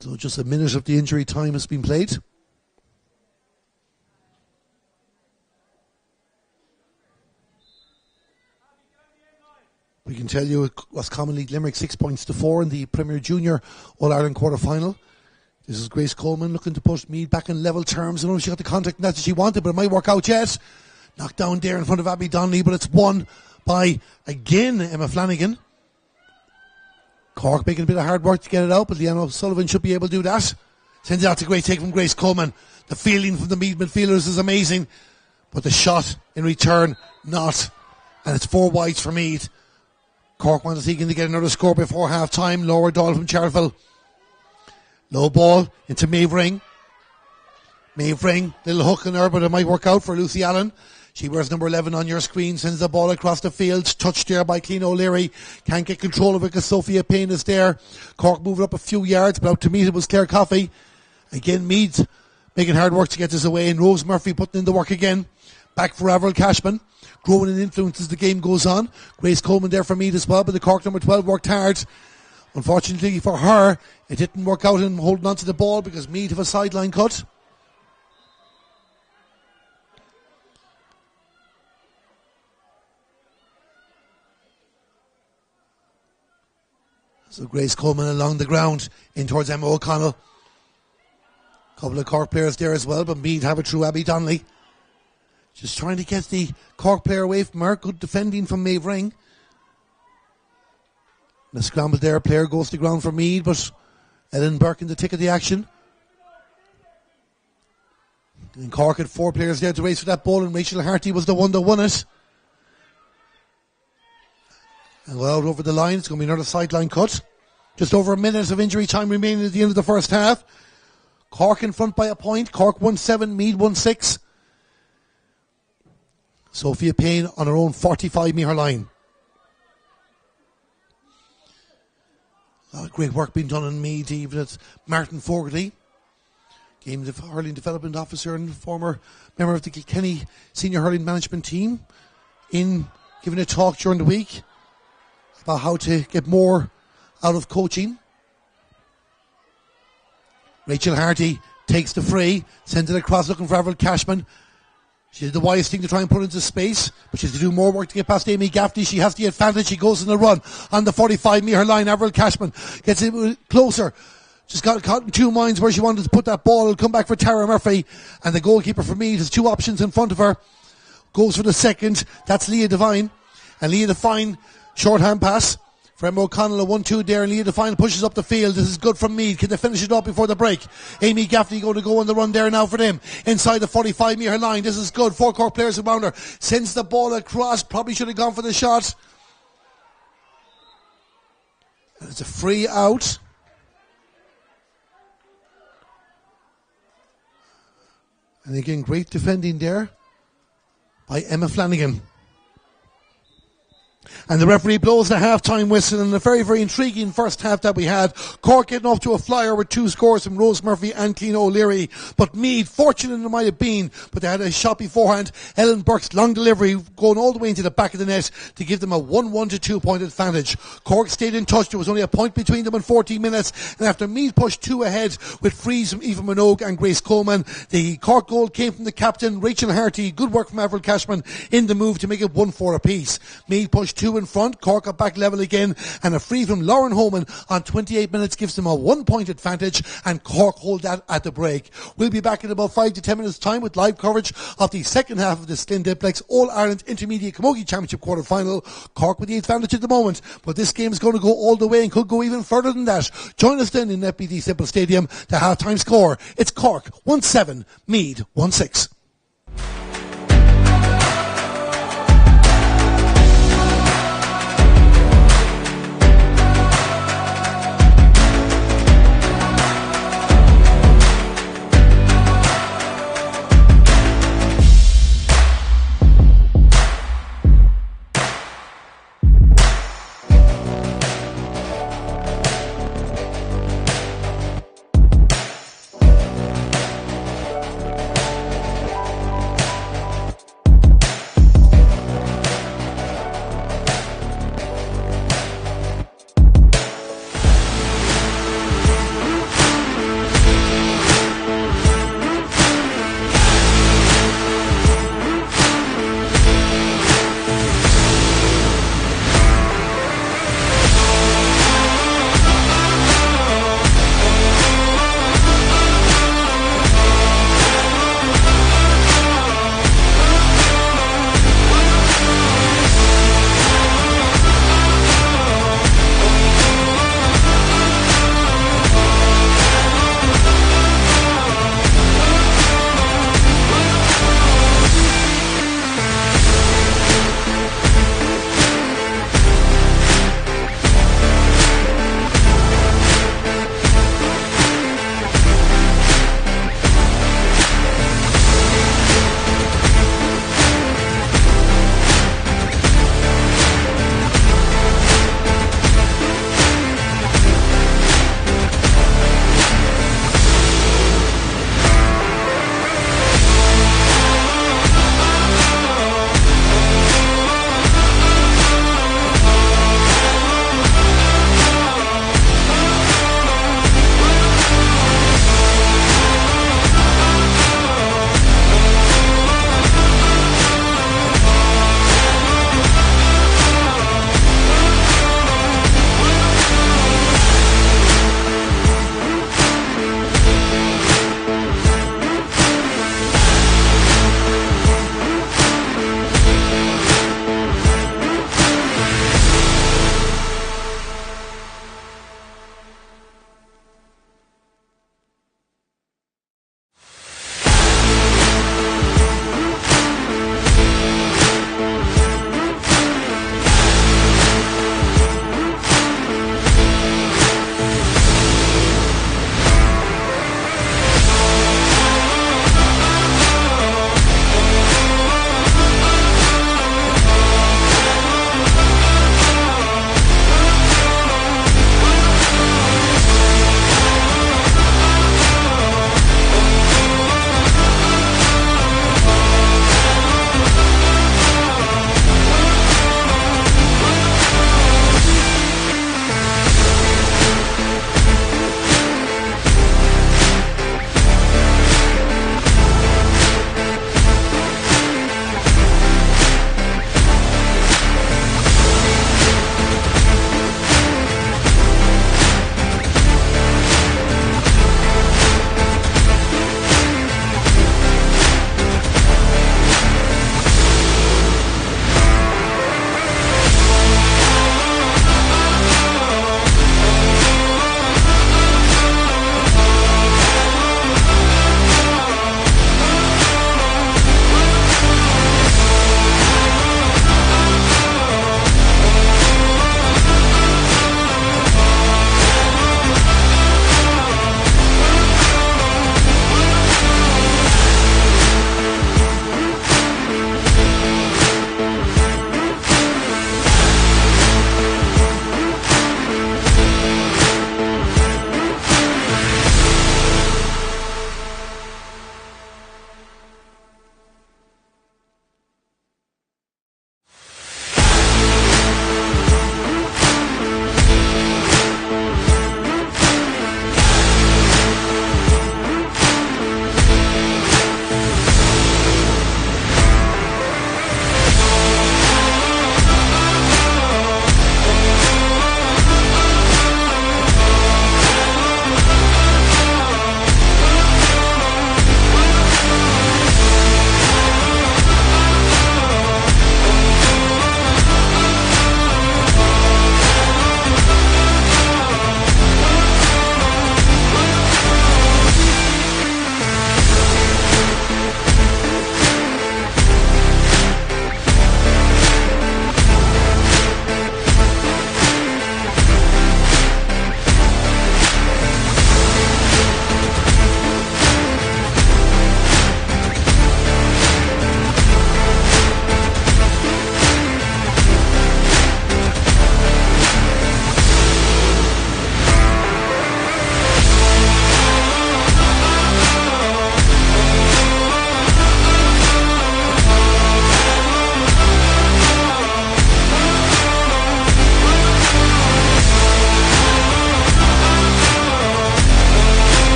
S1: So just a minute of the injury time has been played. We can tell you it was commonly Limerick 6-4 in the Premier Junior All-Ireland quarter-final. This is Grace Coleman looking to push Meath back in level terms. I don't know if she got the contact and that's what she wanted, but it might work out yet. Knocked down there in front of Abby Donnelly, but it's won by, again, Emma Flanagan. Cork making a bit of hard work to get it out, but Leanne O'Sullivan should be able to do that. Sends it out to great take from Grace Coleman. The fielding from the Meath midfielders is amazing, but the shot in return, not. And it's 4 wides for Meath. Cork wants to get another score before half-time. Laura Doyle from Charleville. Low ball into Maeve Ring. Maeve Ring, little hook in her, but it might work out for Lucy Allen. She wears number 11 on your screen, sends the ball across the field, touched there by Clean O'Leary. Can't get control of it because Sophia Payne is there. Cork moving up a few yards, but out to Meath it was Claire Coffey. Again, Meath making hard work to get this away, and Rose Murphy putting in the work again. Back for Avril Cashman. Growing in influence as the game goes on. Grace Coleman there for Meath as well, but the Cork number 12 worked hard. Unfortunately for her, it didn't work out in holding on to the ball because Meath have a sideline cut. So Grace Coleman along the ground in towards Emma O'Connell. Couple of Cork players there as well, but Meath have it through Abby Donnelly. Just trying to get the Cork player away from her. Good defending from Maeve Ring. The scramble there, player goes to ground for Meath, but Ellen Burke in the tick of the action. And Cork had 4 players there to race for that ball, and Rachel Harty was the one that won it. And well out over the line, it's going to be another sideline cut. Just over a minute of injury time remaining at the end of the first half. Cork in front by a point. Cork 1-7, Meath 1-6. Sophia Payne on her own 45-metre line. Great work being done in Meath, even at Martin Fogarty, game hurling development officer and former member of the Kilkenny senior hurling management team, in giving a talk during the week about how to get more out of coaching. Rachel Harty takes the free, sends it across looking for Avril Cashman. She did the wisest thing to try and put it into space, but she has to do more work to get past Amy Gaffney. She has the advantage. She goes in the run on the 45-metre line. Avril Cashman gets it closer. She's got caught in 2 minds where she wanted to put that ball. It'll come back for Tara Murphy, and the goalkeeper for Meath has 2 options in front of her. Goes for the second. That's Leah Devine. And Leah Devine, short hand pass for Emma O'Connell, a 1-2 there, and Leah Devine pushes up the field. This is good from Meath. Can they finish it up before the break? Amy Gaffney going to go on the run there now for them. Inside the 45-metre line. This is good. 4 Cork players around her. Sends the ball across. Probably should have gone for the shot. And it's a free out. And again, great defending there by Emma Flanagan. And the referee blows the half-time whistle in a very, very intriguing first half that we had. Cork getting off to a flyer with 2 scores from Rose Murphy and Clean O'Leary. But Meath, fortunate it might have been, but they had a shot beforehand. Ellen Burke's long delivery going all the way into the back of the net to give them a 1-1 to 2 point advantage. Cork stayed in touch. There was only a point between them in 14 minutes. And after Meath pushed 2 ahead with frees from Eva Minogue and Grace Coleman, the Cork goal came from the captain, Rachel Harty. Good work from Avril Cashman in the move to make it 1-4 apiece. Meath pushed 2 in front. Cork are back level again, and a free from Lauren Homan on 28 minutes gives them a 1 point advantage, and Cork hold that at the break. We'll be back in about 5 to 10 minutes time with live coverage of the second half of the Glen Dimplex All-Ireland Intermediate Camogie Championship quarter final. Cork with the advantage at the moment, but this game is going to go all the way and could go even further than that. Join us then in FBD Simple Stadium. The half-time score, it's Cork 1-7, Meath 1-6.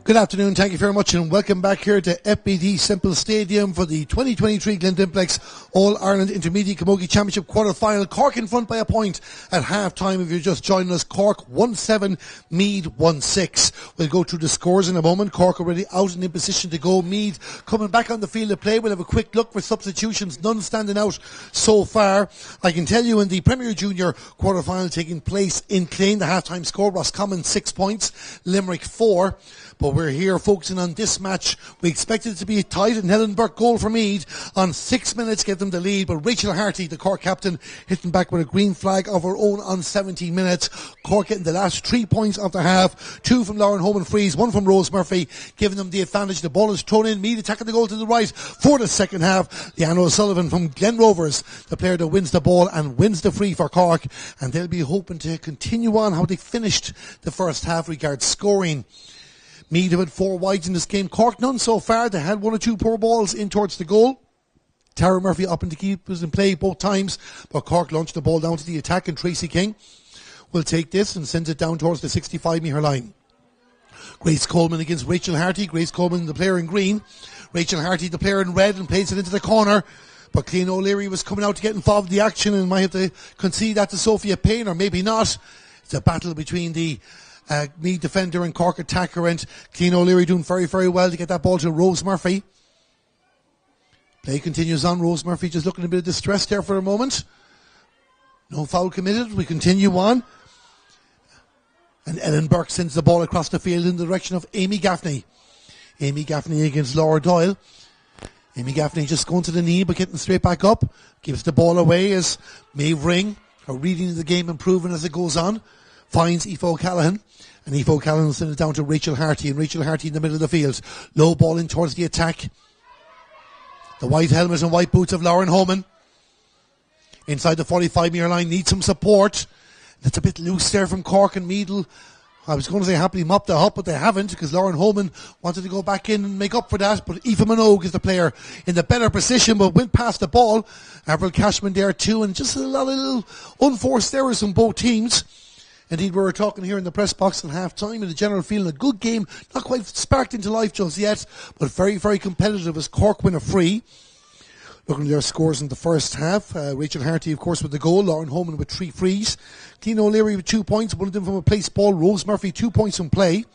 S1: Good afternoon, thank you very much, and welcome back here to FBD Simple Stadium for the 2023 Glen Dimplex All-Ireland Intermediate Camogie Championship quarter-final. Cork in front by a point at half-time if you're just joining us. Cork 1-7, Meath 1-6. We'll go through the scores in a moment. Cork already out and in position to go. Meath coming back on the field of play. We'll have a quick look for substitutions, none standing out so far. I can tell you in the Premier Junior quarter-final taking place in Glen, the half-time score, Roscommon 6 points, Limerick 4. But we're here focusing on this match. We expected it to be a tight and Helen Burke goal for Meath on 6 minutes, gave them the lead. But Rachel Harty, the Cork captain, hitting back with a green flag of her own on 17 minutes. Cork getting the last 3 points of the half. 2 from Lauren Holman Freeze, 1 from Rose Murphy, giving them the advantage. The ball is thrown in. Meath attacking the goal to the right for the second half. Leanna O'Sullivan from Glen Rovers, the player that wins the ball and wins the free for Cork. And they'll be hoping to continue on how they finished the first half regards scoring. Meath have had 4 wides in this game. Cork none so far. They had 1 or 2 poor balls in towards the goal. Tara Murphy up in the keepers in play both times, but Cork launched the ball down to the attack, and Tracy King will take this and sends it down towards the 65-metre line. Grace Coleman against Rachel Harty. Grace Coleman, the player in green. Rachel Harty, the player in red, and plays it into the corner. But Clean O'Leary was coming out to get involved in the action and might have to concede that to Sophia Payne, or maybe not. It's a battle between the Meath defender and Cork attacker, and Clean O'Leary doing very, very well to get that ball to Rose Murphy. Play continues on. Rose Murphy just looking a bit of distress there for a moment. No foul committed. We continue on. And Ellen Burke sends the ball across the field in the direction of Amy Gaffney. Amy Gaffney against Laura Doyle. Amy Gaffney just going to the knee but getting straight back up. Gives the ball away as Maeve Ring, her reading of the game improving as it goes on, finds Aoife O'Callaghan. And Aoife O'Callaghan sends it down to Rachel Harty, and Rachel Harty in the middle of the field. Low ball in towards the attack. The white helmet and white boots of Lauren Holman. Inside the 45-metre line, needs some support. That's a bit loose there from Cork and Meath. I was going to say happily mop the hop, but they haven't, because Lauren Holman wanted to go back in and make up for that. But Aoife Minogue is the player in the better position, but went past the ball. Avril Cashman there too, and just a lot of little unforced errors from both teams. Indeed, we were talking here in the press box at half-time, and the general feeling a good game, not quite sparked into life just yet, but very, very competitive as Cork win a free. Looking at their scores in the first half, Rachel Harty, of course, with the goal, Lauren Holman with 3 frees, Clean O'Leary with 2 points, one of them from a place ball, Rose Murphy 2 points from play.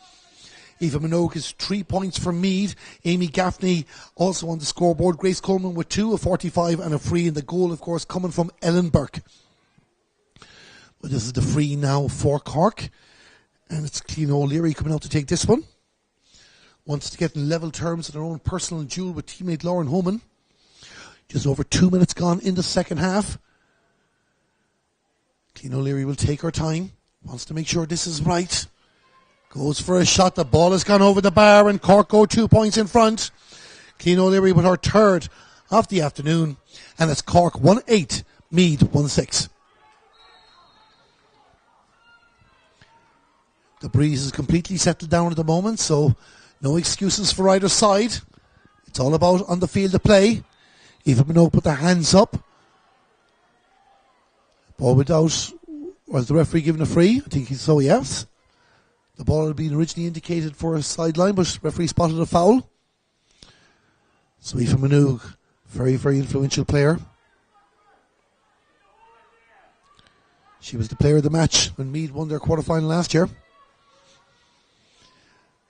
S1: Aoife Minogue is 3 points from Meath. Amy Gaffney also on the scoreboard. Grace Coleman with 2, a 45 and a free, and the goal, of course, coming from Ellen Burke. But this is the free now for Cork, and it's Clean O'Leary coming out to take this one. Wants to get in level terms in their own personal duel with teammate Lauren Holman. Just over 2 minutes gone in the second half. Clean O'Leary will take her time. Wants to make sure this is right. Goes for a shot. The ball has gone over the bar, and Cork go 2 points in front. Clean O'Leary with her third of the afternoon, and it's Cork 1-8, Meath 1-6. The breeze is completely settled down at the moment, so no excuses for either side. It's all about on the field of play. Aoife Minogue put their hands up. Ball without, was the referee given a free? I think so, yes. The ball had been originally indicated for a sideline, but the referee spotted a foul. So Aoife Minogue, very, very influential player. She was the player of the match when Meath won their quarter-final last year.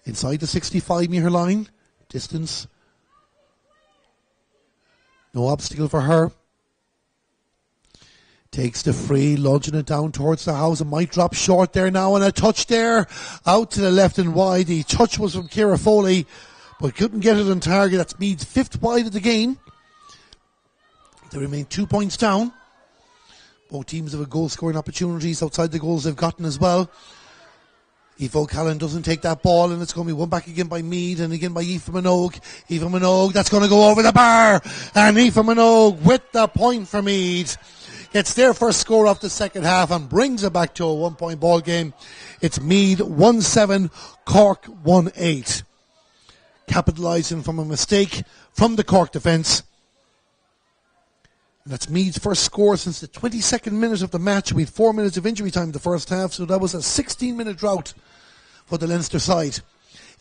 S1: Inside the 65-metre line. Distance. No obstacle for her. Takes the free, launching it down towards the house. It might drop short there now, and a touch there. Out to the left and wide. The touch was from Ciara Foley, but couldn't get it on target. That's Meath's 5th wide of the game. They remain 2 points down. Both teams have a goal-scoring opportunities outside the goals they've gotten as well. Aoife O'Callaghan doesn't take that ball, and it's going to be won back again by Meath and again by Aoife Minogue. Aoife Minogue, that's going to go over the bar. And Aoife Minogue with the point for Meath. Gets their first score off the second half and brings it back to a 1-point ball game. It's Meath 1-7, Cork 1-8. Capitalising from a mistake from the Cork defence. And that's Meath's first score since the 22nd minute of the match. We had 4 minutes of injury time in the first half, so that was a 16-minute drought for the Leinster side.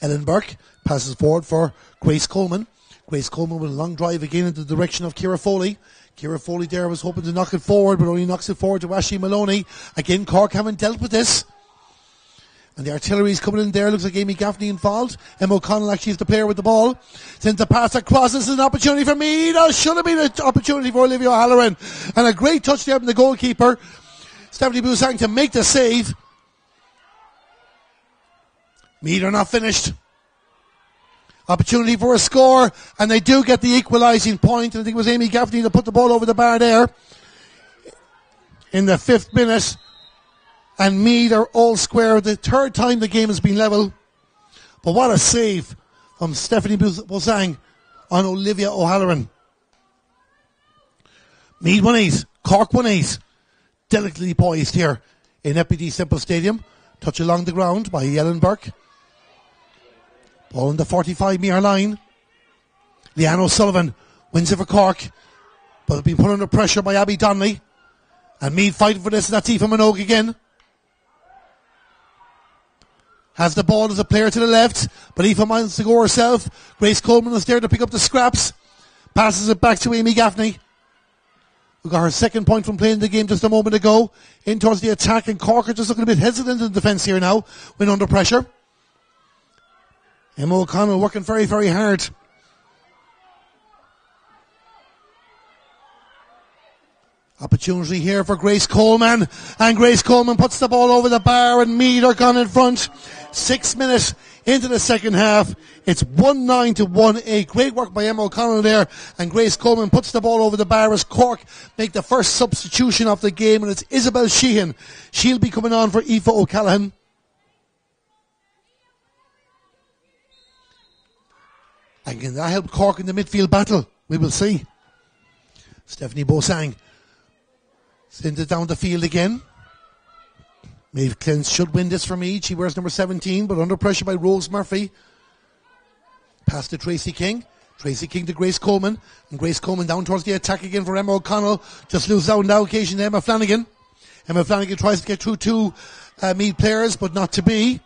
S1: Ellen Burke passes forward for Grace Coleman. Grace Coleman with a long drive again in the direction of Ciara Foley. Ciara Foley there was hoping to knock it forward, but only knocks it forward to Ashley Maloney. Again, Cork haven't dealt with this. And the artillery is coming in there. Looks like Amy Gaffney involved. Emma O'Connell actually is the player with the ball. Sends the pass across. This is an opportunity for Meath. That should have been an opportunity for Olivia O'Halloran. And a great touch there from the goalkeeper, Stephanie Busang, to make the save. Meath are not finished. Opportunity for a score, and they do get the equalising point. And I think it was Amy Gaffney that put the ball over the bar there in the 5th minute. And Meath are all square. The 3rd time the game has been level. But what a save from Stephanie Busang on Olivia O'Halloran. Meath 1-8, Cork 1-8. Delicately poised here in FBD Simple Stadium. Touch along the ground by Ellen Burke. Ball on the 45-metre line. Leanne O'Sullivan wins it for Cork, but have been put under pressure by Abby Donnelly. And Meath fighting for this, and that's Aoife Minogue again. Has the ball as a player to the left, but Aoife wants to go herself. Grace Coleman is there to pick up the scraps. Passes it back to Amy Gaffney, who got her 2nd point from playing the game just a moment ago. In towards the attack, and Cork are just looking a bit hesitant in the defence here now when under pressure. Emma O'Connell working very, very hard. Opportunity here for Grace Coleman, and Grace Coleman puts the ball over the bar, and Meath are gone in front. 6 minutes into the 2nd half. It's 1-9 to 1-8. Great work by Emma O'Connell there, and Grace Coleman puts the ball over the bar as Cork make the first substitution of the game, and it's Isabel Sheehan. She'll be coming on for Aoife O'Callaghan. And can that help Cork in the midfield battle? We will see. Stephanie Busang sends it down the field again. Maeve Clint should win this for Meath. She wears number 17, but under pressure by Rose Murphy. Pass to Tracy King. Tracy King to Grace Coleman. And Grace Coleman down towards the attack again for Emma O'Connell. Just loses out on the occasion to Emma Flanagan. Emma Flanagan tries to get through 2 Meath players, but not to be.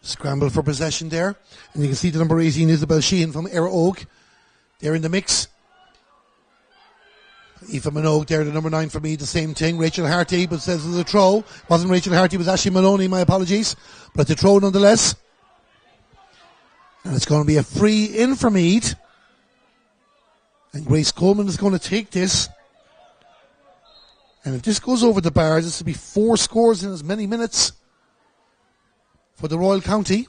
S1: Scramble for possession there. And you can see the number 18, Isabel Sheehan from Era Oak. They're in the mix. Aoife Minogue there, the number 9 for me, the same thing. Rachel Harty, but says it's a throw. Wasn't Rachel Harty, it was Ashley Maloney, my apologies. But it's a throw nonetheless. And it's going to be a free in for Meath. And Grace Coleman is going to take this. And if this goes over the bar, this will be 4 scores in as many minutes for the Royal County.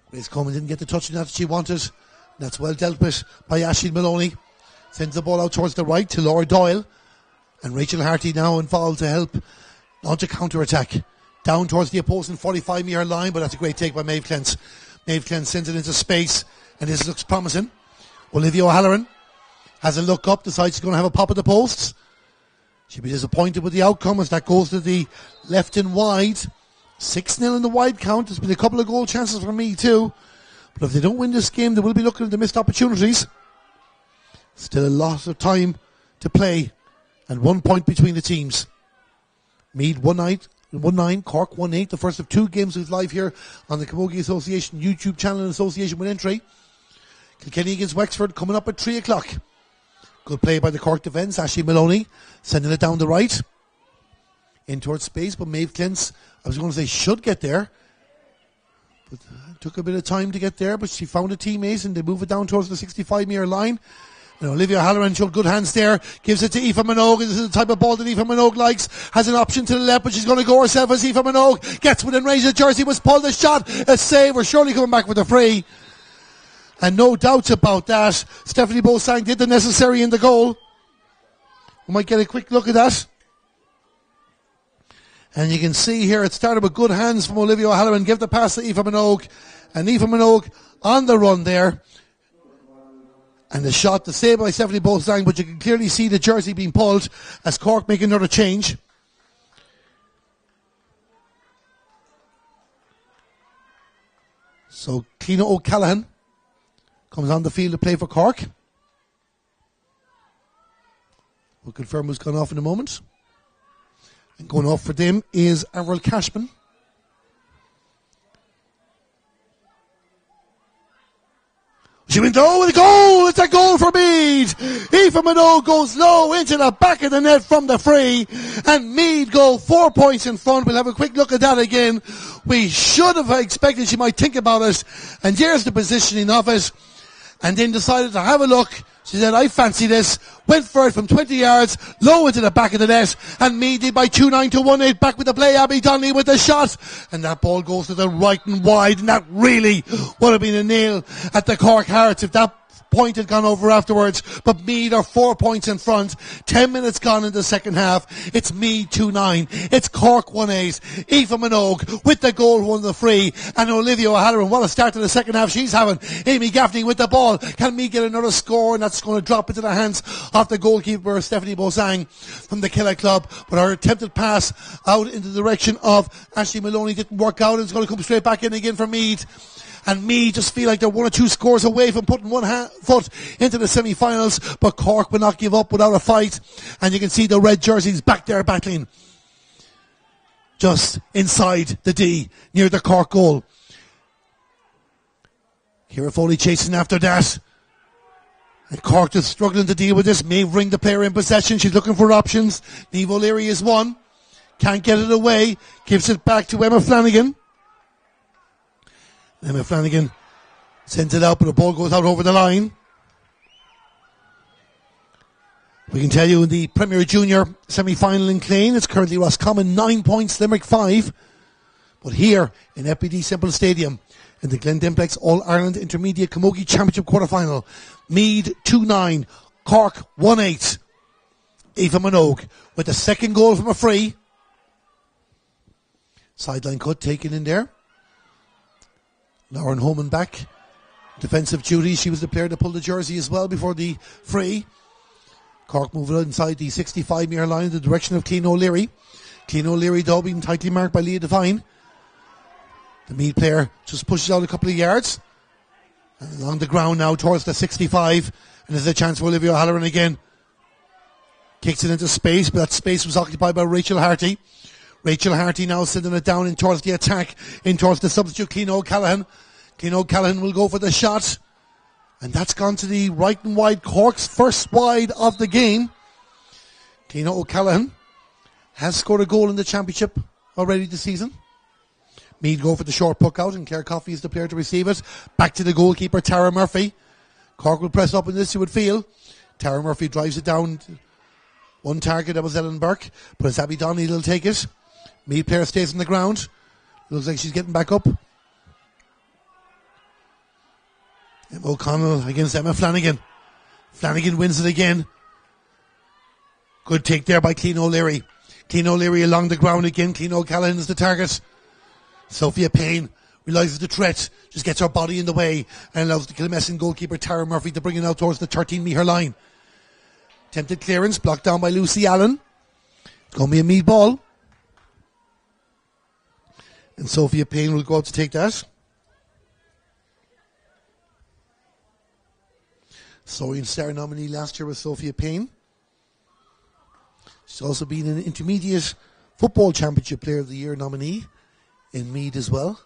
S1: Grace Coleman didn't get the touch that she wanted. That's well dealt with by Ashley Maloney. Sends the ball out towards the right to Laura Doyle. And Rachel Harty now involved to help launch a counter-attack. Down towards the opposing 45-metre line, but that's a great take by Maeve Clint. Maeve Clint sends it into space, and this looks promising. Olivia O'Halloran has a look up, decides she's going to have a pop at the posts. She'll be disappointed with the outcome as that goes to the left and wide. 6-0 in the wide count. There's been a couple of goal chances for me too. But if they don't win this game, they will be looking at the missed opportunities. Still a lot of time to play. And 1 point between the teams. Meath 1-9, Cork 1-8. The first of 2 games with live here on the Camogie Association YouTube channel in association with Entry. Kilkenny against Wexford coming up at 3 o'clock. Good play by the Cork defence. Ashley Maloney sending it down the right. In towards space, but Maeve Clint, I was going to say, should get there. But it took a bit of time to get there, but she found a teammate and they move it down towards the 65-metre line. And Olivia Halloran showed good hands there. Gives it to Aoife Minogue. This is the type of ball that Aoife Minogue likes. Has an option to the left, but she's going to go herself as Aoife Minogue gets within range. The jersey was pulled. A shot, a save. We're surely coming back with a free. And no doubts about that. Stephanie Busang did the necessary in the goal. We might get a quick look at that. And you can see here it started with good hands from Olivia O'Halloran. Give the pass to Aoife Minogue. And Aoife Minogue on the run there. And the shot, the save by Stephanie Busang, but you can clearly see the jersey being pulled as Cork make another change. So Cliona O'Callaghan comes on the field to play for Cork. We'll confirm who's gone off in a moment. And going off for them is Avril Cashman. She went low with a goal. It's a goal for Meath. Aoife Minogue goes low into the back of the net from the free. And Meath go 4 points in front. We'll have a quick look at that again. We should have expected she might think about it. And here's the positioning of it. And then decided to have a look. She said, I fancy this. Went for it from 20 yards, low into the back of the net. And Meath did by 2-9 to 1-8. Back with the play, Abby Donnelly with the shot. And that ball goes to the right and wide. And that really would have been a nail at the Cork Hearts if that point had gone over afterwards. But Meath are 4 points in front. 10 minutes gone in the second half. It's Meath 2-9. It's Cork 1-8. Aoife Minogue with the goal, won the free. And Olivia O'Halloran, what a start to the second half she's having. Amy Gaffney with the ball. Can Meath get another score? And that's going to drop into the hands of the goalkeeper, Stephanie Bosang from the Killa Club. But her attempted pass out in the direction of Ashley Maloney didn't work out. It's going to come straight back in again for Meath. And Meath just feel like they're 1 or 2 scores away from putting one foot into the semi-finals. But Cork will not give up without a fight. And you can see the red jerseys back there battling. Just inside the D, near the Cork goal. Ciara Foley chasing after that. And Cork just struggling to deal with this. May bring the player in possession. She's looking for options. Niamh O'Leary is one. Can't get it away. Gives it back to Emma Flanagan. Emma Flanagan sends it out, but the ball goes out over the line. We can tell you in the Premier Junior semi-final in Clane, it's currently Roscommon 9 points, Limerick 5. But here in FBD Simple Stadium, in the Glen Dimplex All-Ireland Intermediate Camogie Championship quarter-final, Meath 2-9, Cork 1-8. Aoife Minogue with the second goal from a free. Sideline cut taken in there. Lauren Holman back. Defensive duty. She was the player that pulled the jersey as well before the free. Cork moving inside the 65-metre line in the direction of Clean O'Leary. Clean O'Leary, though, being tightly marked by Leah Devine. The Meath player just pushes out a couple of yards. And along the ground now towards the 65. And there's a chance for Olivia O'Halloran again. Kicks it into space, but that space was occupied by Rachel Harty. Rachel Harty now sending it down in towards the attack, in towards the substitute, Clean O'Callaghan. Clean O'Callaghan will go for the shot. And that's gone to the right and wide, Cork's first wide of the game. Clean O'Callaghan has scored a goal in the championship already this season. Meath go for the short puck out, and Claire Coffey is the player to receive it. Back to the goalkeeper, Tara Murphy. Cork will press up in this, you would feel. Tara Murphy drives it down. One target, that was Ellen Burke. But it's Abby Donnelly that'll take it. Meath player stays on the ground. Looks like she's getting back up. Emma O'Connell against Emma Flanagan. Flanagan wins it again. Good take there by Clean O'Leary. Clean O'Leary along the ground again. Clean O'Callaghan is the target. Sophia Payne realises the threat. Just gets her body in the way and allows the Kilmessan goalkeeper Tara Murphy to bring it out towards the 13-metre line. Attempted clearance blocked down by Lucy Allen. It's going to be a Meath ball. And Sophia Payne will go out to take that. Sorian Star nominee last year was Sophia Payne. She's also been an intermediate football championship player of the year nominee in Meath as well.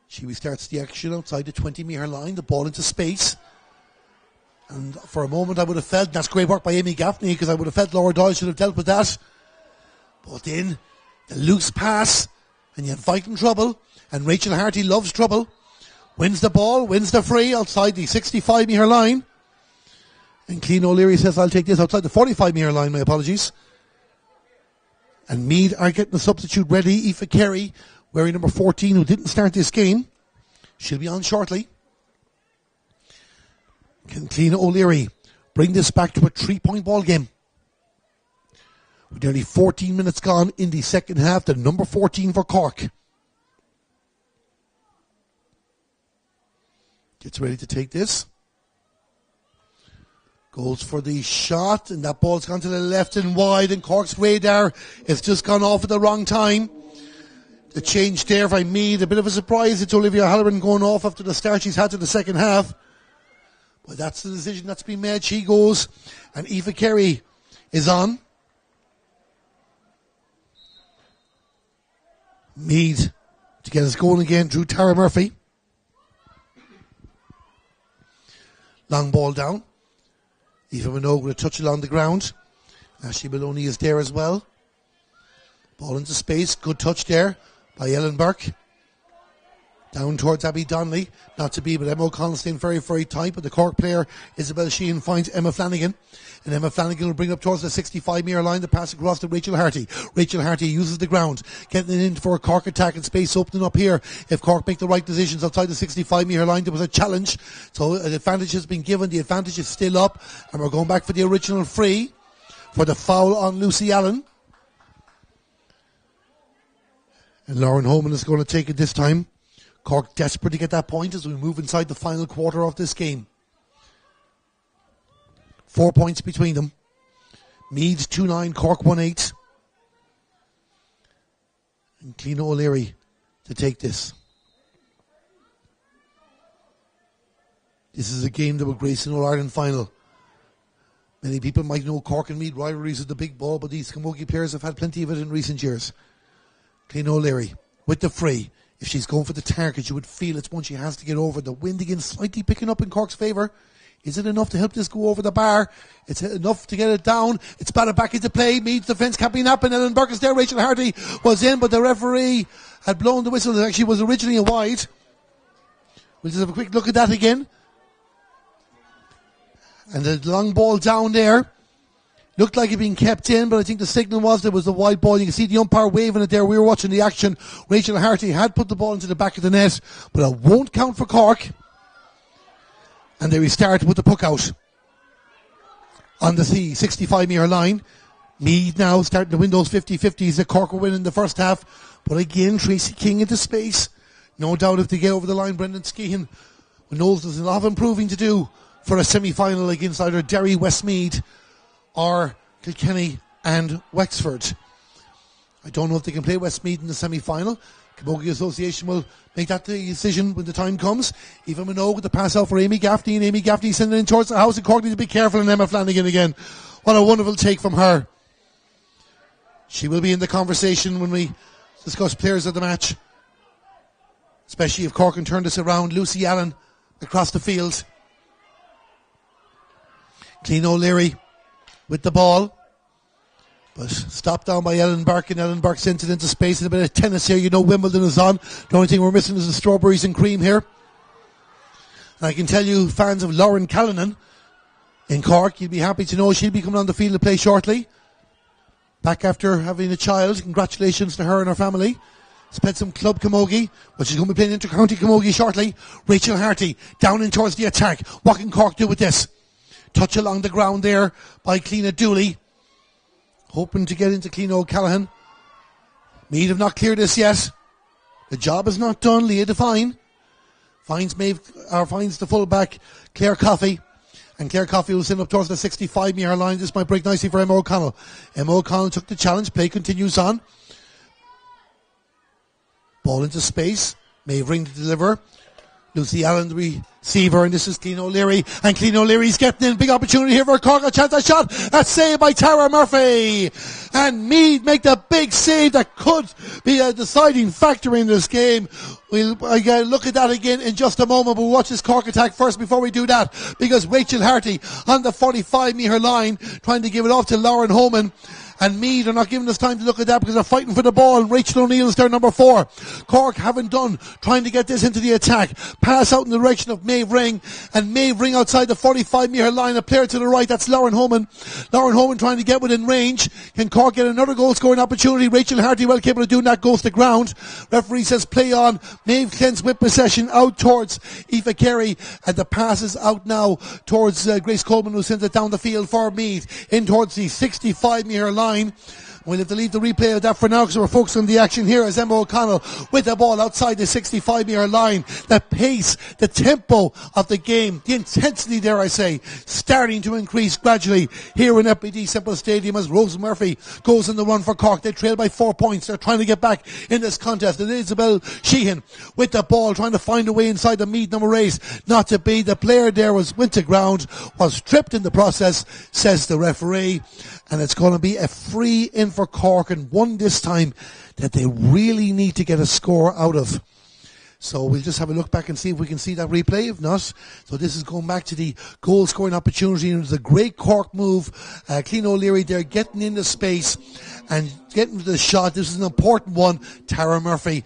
S1: She restarts the action outside the 20-metre line, the ball into space. And for a moment I would have felt, that's great work by Amy Gaffney, because I would have felt Laura Doyle should have dealt with that. But then the loose pass, and you invite in trouble, and Rachel Harty loves trouble. Wins the ball, wins the free outside the 65-metre line. And Clean O'Leary says, I'll take this outside the 45-metre line, my apologies. And Meath are getting the substitute ready. Aoife Carey, wearing number 14, who didn't start this game. She'll be on shortly. Can Clean O'Leary bring this back to a 3-point ball game? With nearly 14 minutes gone in the second half, the number 14 for Cork gets ready to take this. Goes for the shot, and that ball's gone to the left and wide, and Cork's radar has just gone off at the wrong time. The change there by Meath, a bit of a surprise. It's Olivia O'Halloran going off after the start she's had to the second half. But that's the decision that's been made. She goes, and Aoife Carey is on. Meath to get us going again, drew Tara Murphy. Long ball down. Aoife Minogue with a touch along the ground. Ashley Maloney is there as well. Ball into space. Good touch there by Ellen Burke. Down towards Abby Donnelly. Not to be, but Emma O'Connell staying very, very tight. But the Cork player, Isabel Sheehan, finds Emma Flanagan. And Emma Flanagan will bring up towards the 65-metre line. The pass across to Rachel Harty. Rachel Harty uses the ground. Getting it in for a Cork attack and space opening up here. If Cork make the right decisions outside the 65-metre line, there was a challenge. So an advantage has been given. The advantage is still up. And we're going back for the original free for the foul on Lucy Allen. And Lauren Holman is going to take it this time. Cork desperate to get that point as we move inside the final quarter of this game. 4 points between them. Meath 2-9, Cork 1-8. And Cliona O'Leary to take this. This is a game that will grace an All-Ireland final. Many people might know Cork and Meath rivalries with the big ball, but these Camogie players have had plenty of it in recent years. Cliona O'Leary with the free. If she's going for the target, you would feel it's one she has to get over. The wind again slightly picking up in Cork's favour. Is it enough to help this go over the bar? It's enough to get it down. It's batted back into play. Meath's defence can't be napping. Ellen Burke is there. Rachel Harty was in, but the referee had blown the whistle. It actually was originally a wide. We'll just have a quick look at that again. And the long ball down there. Looked like it being kept in, but I think the signal was there was a wide ball. You can see the umpire waving it there. We were watching the action. Rachel Harty had put the ball into the back of the net, but it won't count for Cork. And they restart with the puck out on the 65-metre line. Meath now starting to win those 50-50s that Cork will win in the first half. But again, Tracy King into space. No doubt if they get over the line, Brendan Skehan knows there's a lot of improving to do for a semi-final against either Derry, Westmeath, or Kilkenny and Wexford. I don't know if they can play Westmeath in the semi-final. Camogie Association will make that decision when the time comes. Aoife Minogue with the pass out for Amy Gaffney, and Amy Gaffney sending it in towards the house, and Cork need to be careful, and Emma Flanagan again. What a wonderful take from her. She will be in the conversation when we discuss players of the match, especially if Cork can turn this around. Lucy Allen across the field. Cliona O'Leary with the ball, but stopped down by Ellen Burke, and Ellen Burke sent it into space. And a bit of tennis here. You know Wimbledon is on. The only thing we're missing is the strawberries and cream here. And I can tell you, fans of Lauren Callanan in Cork, you'll be happy to know she'll be coming on the field to play shortly. Back after having a child. Congratulations to her and her family. Spent some club camogie, but she's going to be playing inter-county camogie shortly. Rachel Harty down in towards the attack. What can Cork do with this? Touch along the ground there by Cliona Dooley. Hoping to get into Cliona O'Callaghan. Meath have not cleared this yet. The job is not done. Leah Devine finds the fullback Claire Coffey. And Claire Coffey will send up towards the 65-metre line. This might break nicely for Emma O'Connell. Emma O'Connell took the challenge. Play continues on. Ball into space. Maeve Ring to deliver. Lucy Allen the receiver, and this is Cliona O'Leary, and Cliona O'Leary's getting in. Big opportunity here for Cork. A chance, a shot. That's saved by Tara Murphy, and Meath make the big save that could be a deciding factor in this game. We'll look at that again in just a moment. We'll watch this Cork attack first before we do that, because Rachel Harty on the 45-metre line trying to give it off to Lauren Holman. And Meath are not giving us time to look at that because they're fighting for the ball. And Rachel O'Neill is there, number 4. Cork haven't done, trying to get this into the attack. Pass out in the direction of Maeve Ring. And Maeve Ring outside the 45-metre line. A player to the right, that's Lauren Holman. Lauren Holman trying to get within range. Can Cork get another goal-scoring opportunity? Rachel Harty well capable of doing that, goes to ground. Referee says play on. Maeve Clance with possession out towards Aoife Carey. And the pass is out now towards Grace Coleman, who sends it down the field for Meath. In towards the 65-metre line. We'll have to leave the replay of that for now because we're focused on the action here as Emma O'Connell with the ball outside the 65-metre line. The pace, the tempo of the game, the intensity there, I say, starting to increase gradually here in FBD Simple Stadium as Rose Murphy goes on the run for Cork. They trail by 4 points. They're trying to get back in this contest. And Isabel Sheehan with the ball trying to find a way inside the Meath number 8. Not to be. The player there went to ground, was tripped in the process, says the referee. And it's going to be a free in for Cork, and one this time that they really need to get a score out of. So we'll just have a look back and see if we can see that replay. If not, so this is going back to the goal scoring opportunity. And it was a great Cork move. Clean O'Leary there getting into space and getting to the shot. This is an important one. Tara Murphy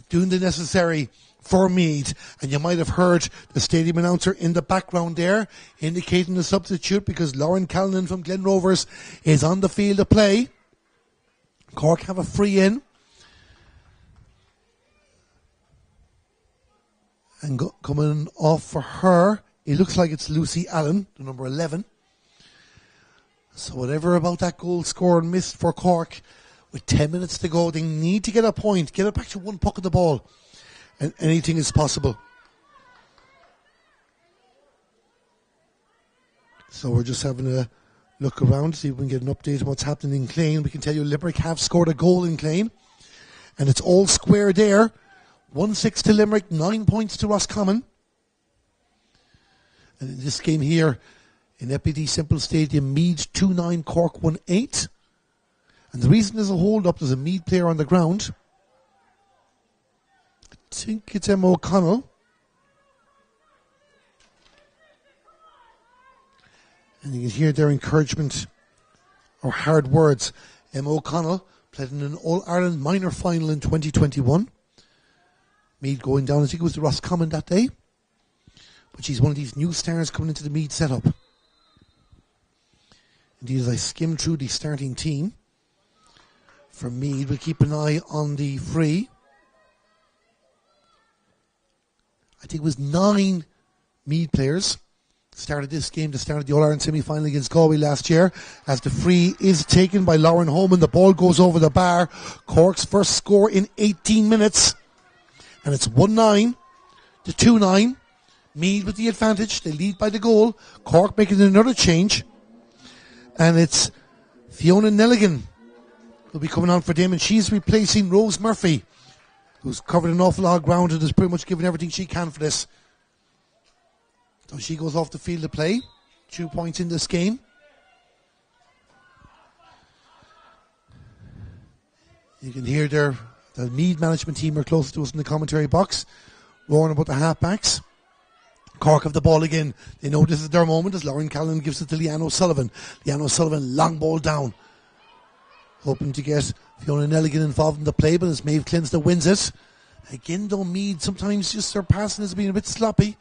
S1: doing the necessary for Meath. And you might have heard the stadium announcer in the background there indicating the substitute because Lauren Callanan from Glen Rovers is on the field of play. Cork have a free in. And coming off for her, it looks like it's Lucy Allen, the number 11. So whatever about that goal score missed for Cork, with 10 minutes to go, they need to get a point, get it back to one puck of the ball. And anything is possible. So we're just having a look around, see if we can get an update on what's happening in Clane. We can tell you Limerick have scored a goal in Clane. And it's all square there. 1-6 to Limerick, 9 points to Roscommon. And in this game here, in FBD Simple Stadium, Meath 2-9, Cork 1-8. And the reason there's a hold-up, there's a Meath player on the ground. I think it's Emma O'Connell. And you can hear their encouragement or hard words. Emma O'Connell played in an All-Ireland minor final in 2021. Meath going down, I think it was the Roscommon that day. But she's one of these new stars coming into the Meath setup. Indeed, as I skim through the starting team for Meath, we'll keep an eye on the free. I think it was 9 Meath players started this game to start the All-Ireland semi-final against Galway last year. As the free is taken by Lauren Holman, the ball goes over the bar. Cork's first score in 18 minutes. And it's 1-9 to 2-9. Meath with the advantage. They lead by the goal. Cork making another change. And it's Fiona Nelligan who'll be coming on for them. And she's replacing Rose Murphy, who's covered an awful lot of ground and has pretty much given everything she can for this. So she goes off the field to play. 2 points in this game. You can hear there. The Meath management team are close to us in the commentary box, roaring about the halfbacks. Cork have the ball again. They know this is their moment as Lauren Callan gives it to Leanne O'Sullivan. Leanne O'Sullivan, long ball down. Hoping to get Fiona Nelligan involved in the play, but it's Maeve Clins that wins it. Again, though, Meath, sometimes just their passing has been a bit sloppy.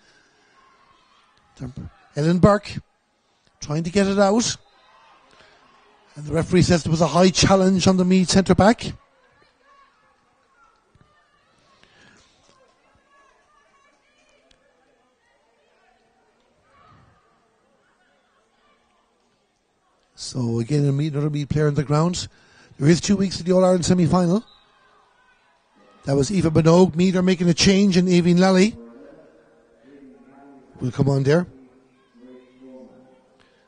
S1: Ellen Burke trying to get it out. And the referee says there was a high challenge on the Meath centre-back. So again, another Meath player on the ground. There is 2 weeks to the All-Ireland semi-final. That was Eva Minogue. Meath are making a change in Aveen Lally. Will come on there.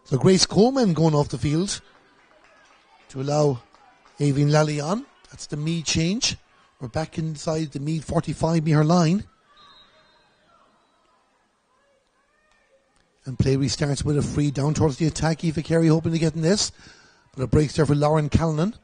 S1: So Grace Coleman going off the field to allow Aveen Lally on. That's the Meath change. We're back inside the Meath 45-metre line. And play restarts with a free down towards the attack. Eva Carey hoping to get in this. But it breaks there for Lauren Callanan.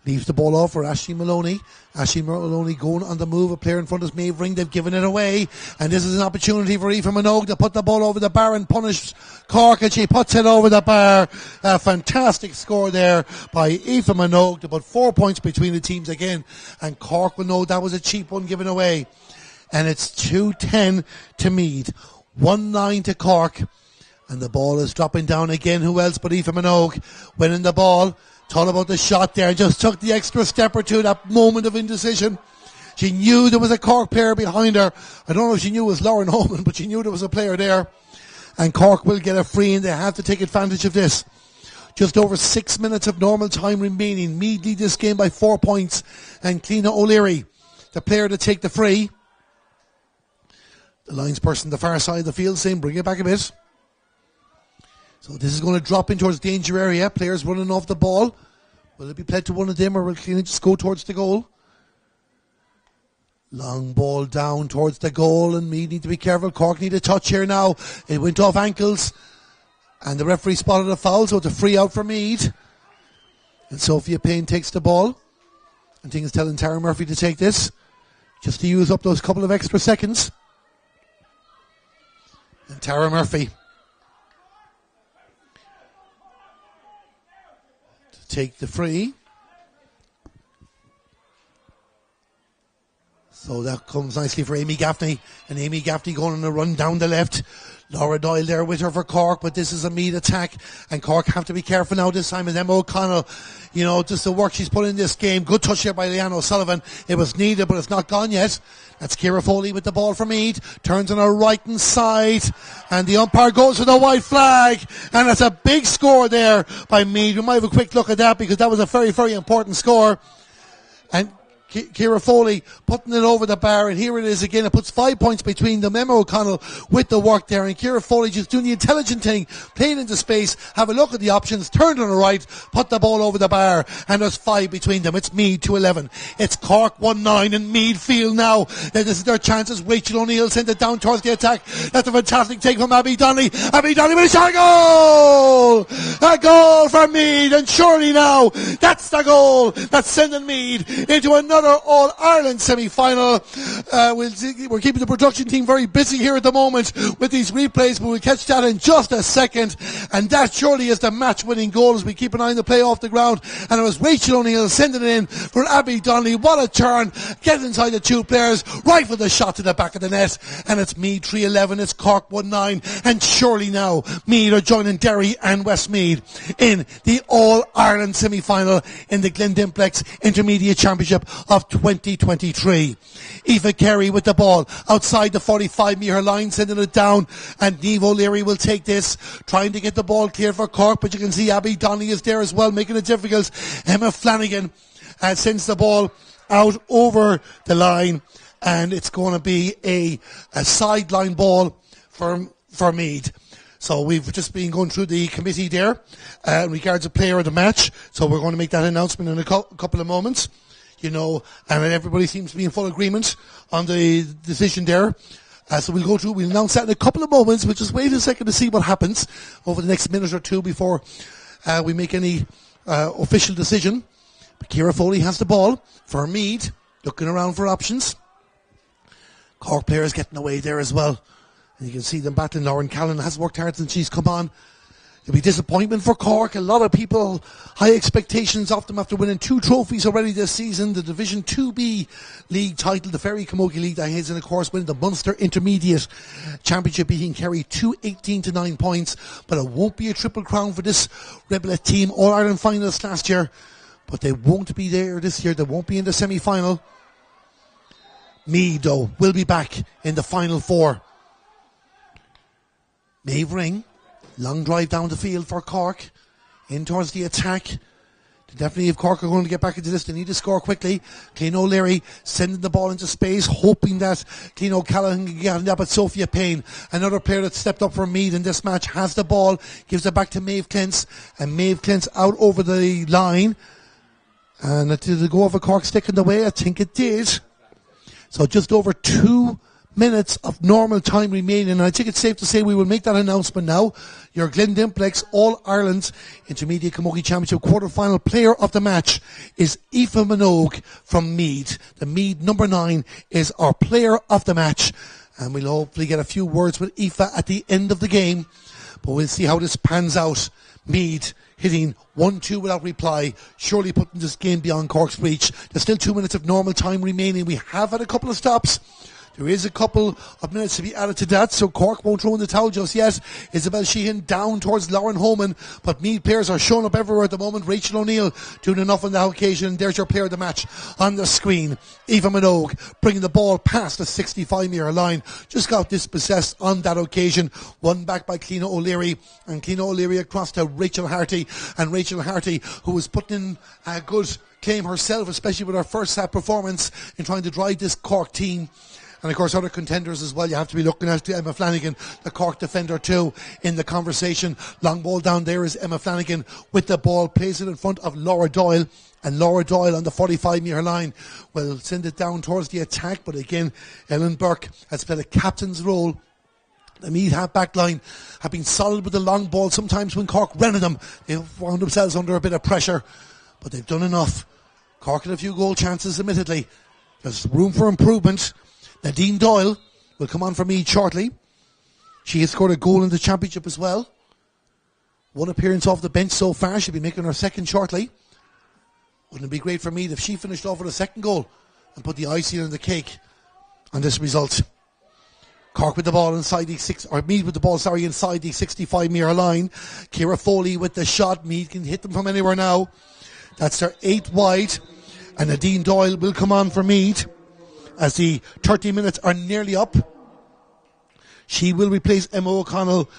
S1: Leaves the ball off for Ashley Maloney. Ashley Maloney going on the move. A player in front is Maeve Ring. They've given it away. And this is an opportunity for Aoife Minogue to put the ball over the bar and punish Cork. And she puts it over the bar. A fantastic score there by Aoife Minogue to put 4 points between the teams again. And Cork will know that was a cheap one given away. And it's 2-10 to Meath. 1-9 to Cork. And the ball is dropping down again. Who else but Aoife Minogue winning the ball. Thought about the shot there. Just took the extra step or two. That moment of indecision. She knew there was a Cork player behind her. I don't know if she knew it was Lauren Holman, but she knew there was a player there. And Cork will get a free and they have to take advantage of this. Just over 6 minutes of normal time remaining. Meath lead this game by 4 points. And Cliona O'Leary, the player to take the free. The linesperson the far side of the field saying, bring it back a bit. So this is going to drop in towards the danger area. Players running off the ball. Will it be played to one of them, or will Cliona just go towards the goal? Long ball down towards the goal, and Meath need to be careful. Cork need a touch here now. It went off ankles. And the referee spotted a foul, so it's a free out for Meath. And Sophia Payne takes the ball. And things telling Tara Murphy to take this, just to use up those couple of extra seconds. And Tara Murphy to take the free. So that comes nicely for Amy Gaffney. And Amy Gaffney going on a run down the left. Laura Doyle there with her for Cork, but this is a Meath attack, and Cork have to be careful now this time. And Emma O'Connell, you know, just the work she's put in this game. Good touch here by Leanne O'Sullivan. It was needed, but it's not gone yet. That's Ciara Foley with the ball for Meath. Turns on her right hand side, and the umpire goes with the white flag, and that's a big score there by Meath. We might have a quick look at that, because that was a very, very important score. And Ciara Foley putting it over the bar, and here it is again. It puts 5 points between them. Emma O'Connell with the work there, and Ciara Foley just doing the intelligent thing, playing into space, have a look at the options, turned on the right, put the ball over the bar, and there's 5 between them. It's Meath 2-11. It's Cork 1-9, and Meath feel now that this is their chances. Rachel O'Neill sent it down towards the attack. That's a fantastic take from Abby Donnelly. Abby Donnelly with a shot, goal! A goal for Meath, and surely now that's the goal that's sending Meath into another All-Ireland semi-final. We're keeping the production team very busy here at the moment with these replays, but we'll catch that in just a second. And that surely is the match-winning goal as we keep an eye on the play off the ground. And it was Rachel O'Neill sending it in for Abby Donnelly. What a turn. Get inside the two players, right for the shot to the back of the net. And it's Meath 3-11, it's Cork 1-9. And surely now Meath are joining Derry and Westmeath in the All-Ireland semi-final in the Glen Dimplex Intermediate Championship of 2023. Aoife Carey with the ball outside the 45-metre line, sending it down, and Niamh O'Leary will take this, trying to get the ball clear for Cork, but you can see Abby Donnelly is there as well, making it difficult. Emma Flanagan sends the ball out over the line, and it's going to be a sideline ball for Meath. So we've just been going through the committee there in regards to player of the match, so we're going to make that announcement in a couple of moments. You know, and everybody seems to be in full agreement on the decision there. So we'll announce that in a couple of moments. We'll just wait a second to see what happens over the next minute or two before we make any official decision. But Ciara Foley has the ball for Meath, looking around for options. Cork players getting away there as well. And you can see them battling. Lauren Callan has worked hard since she's come on. It'll be disappointment for Cork. A lot of people, high expectations of them after winning 2 trophies already this season. The Division 2B league title, the Ferry Camogie League that is, and of course winning the Munster Intermediate Championship, beating Kerry 2-18-9 points. But it won't be a triple crown for this Rebelette team. All-Ireland finalists last year. But they won't be there this year. They won't be in the semi-final. Meath, though, will be back in the final 4. Maeve Ring. Long drive down the field for Cork. In towards the attack. Definitely if Cork are going to get back into this, they need to score quickly. Cliona O'Leary sending the ball into space, hoping that Cliona O'Callaghan can get it up at Sophia Payne. Another player that stepped up for Meath in this match has the ball, gives it back to Maeve Clintz, and Maeve Clintz out over the line. And did it go over Cork stick in the way? I think it did. So just over 2 minutes of normal time remaining, and I think it's safe to say we will make that announcement now. Your Glen Dimplex All-Ireland Intermediate Camogie Championship quarter-final player of the match is Aoife Minogue from Meath. The Meath number 9 is our player of the match, and we'll hopefully get a few words with Aoife at the end of the game, but we'll see how this pans out. Meath hitting 1-2 without reply, surely putting this game beyond Cork's reach. There's still 2 minutes of normal time remaining. We have had a couple of stops. There is a couple of minutes to be added to that, so Cork won't throw in the towel just yet. Isabel Sheehan down towards Lauren Homan, but Meath players are showing up everywhere at the moment. Rachel O'Neill doing enough on that occasion. There's your player of the match on the screen. Eva Minogue bringing the ball past the 65-metre line. Just got dispossessed on that occasion. Won back by Cliona O'Leary, and Cliona O'Leary across to Rachel Harty. And Rachel Harty, who was putting in a good claim herself, especially with her first half performance in trying to drive this Cork team. And of course other contenders as well you have to be looking at. Emma Flanagan, the Cork defender too, in the conversation. Long ball down there is Emma Flanagan with the ball, plays it in front of Laura Doyle, and Laura Doyle on the 45-metre line will send it down towards the attack. But again, Ellen Burke has played a captain's role. The Meath half-back line have been solid with the long ball. Sometimes when Cork ran at them, they found themselves under a bit of pressure, but they've done enough. Cork had a few goal chances, admittedly. There's room for improvement. Nadine Doyle will come on for Meath shortly. She has scored a goal in the championship as well. One appearance off the bench so far. She'll be making her second shortly. Wouldn't it be great for Meath if she finished off with a second goal and put the icing on the cake on this result? Cork with the ball inside the Meath with the ball, inside the 65-metre line. Ciara Foley with the shot. Meath can hit them from anywhere now. That's their 8 wide. And Nadine Doyle will come on for Meath as the 30 minutes are nearly up. She will replace Emma O'Connell,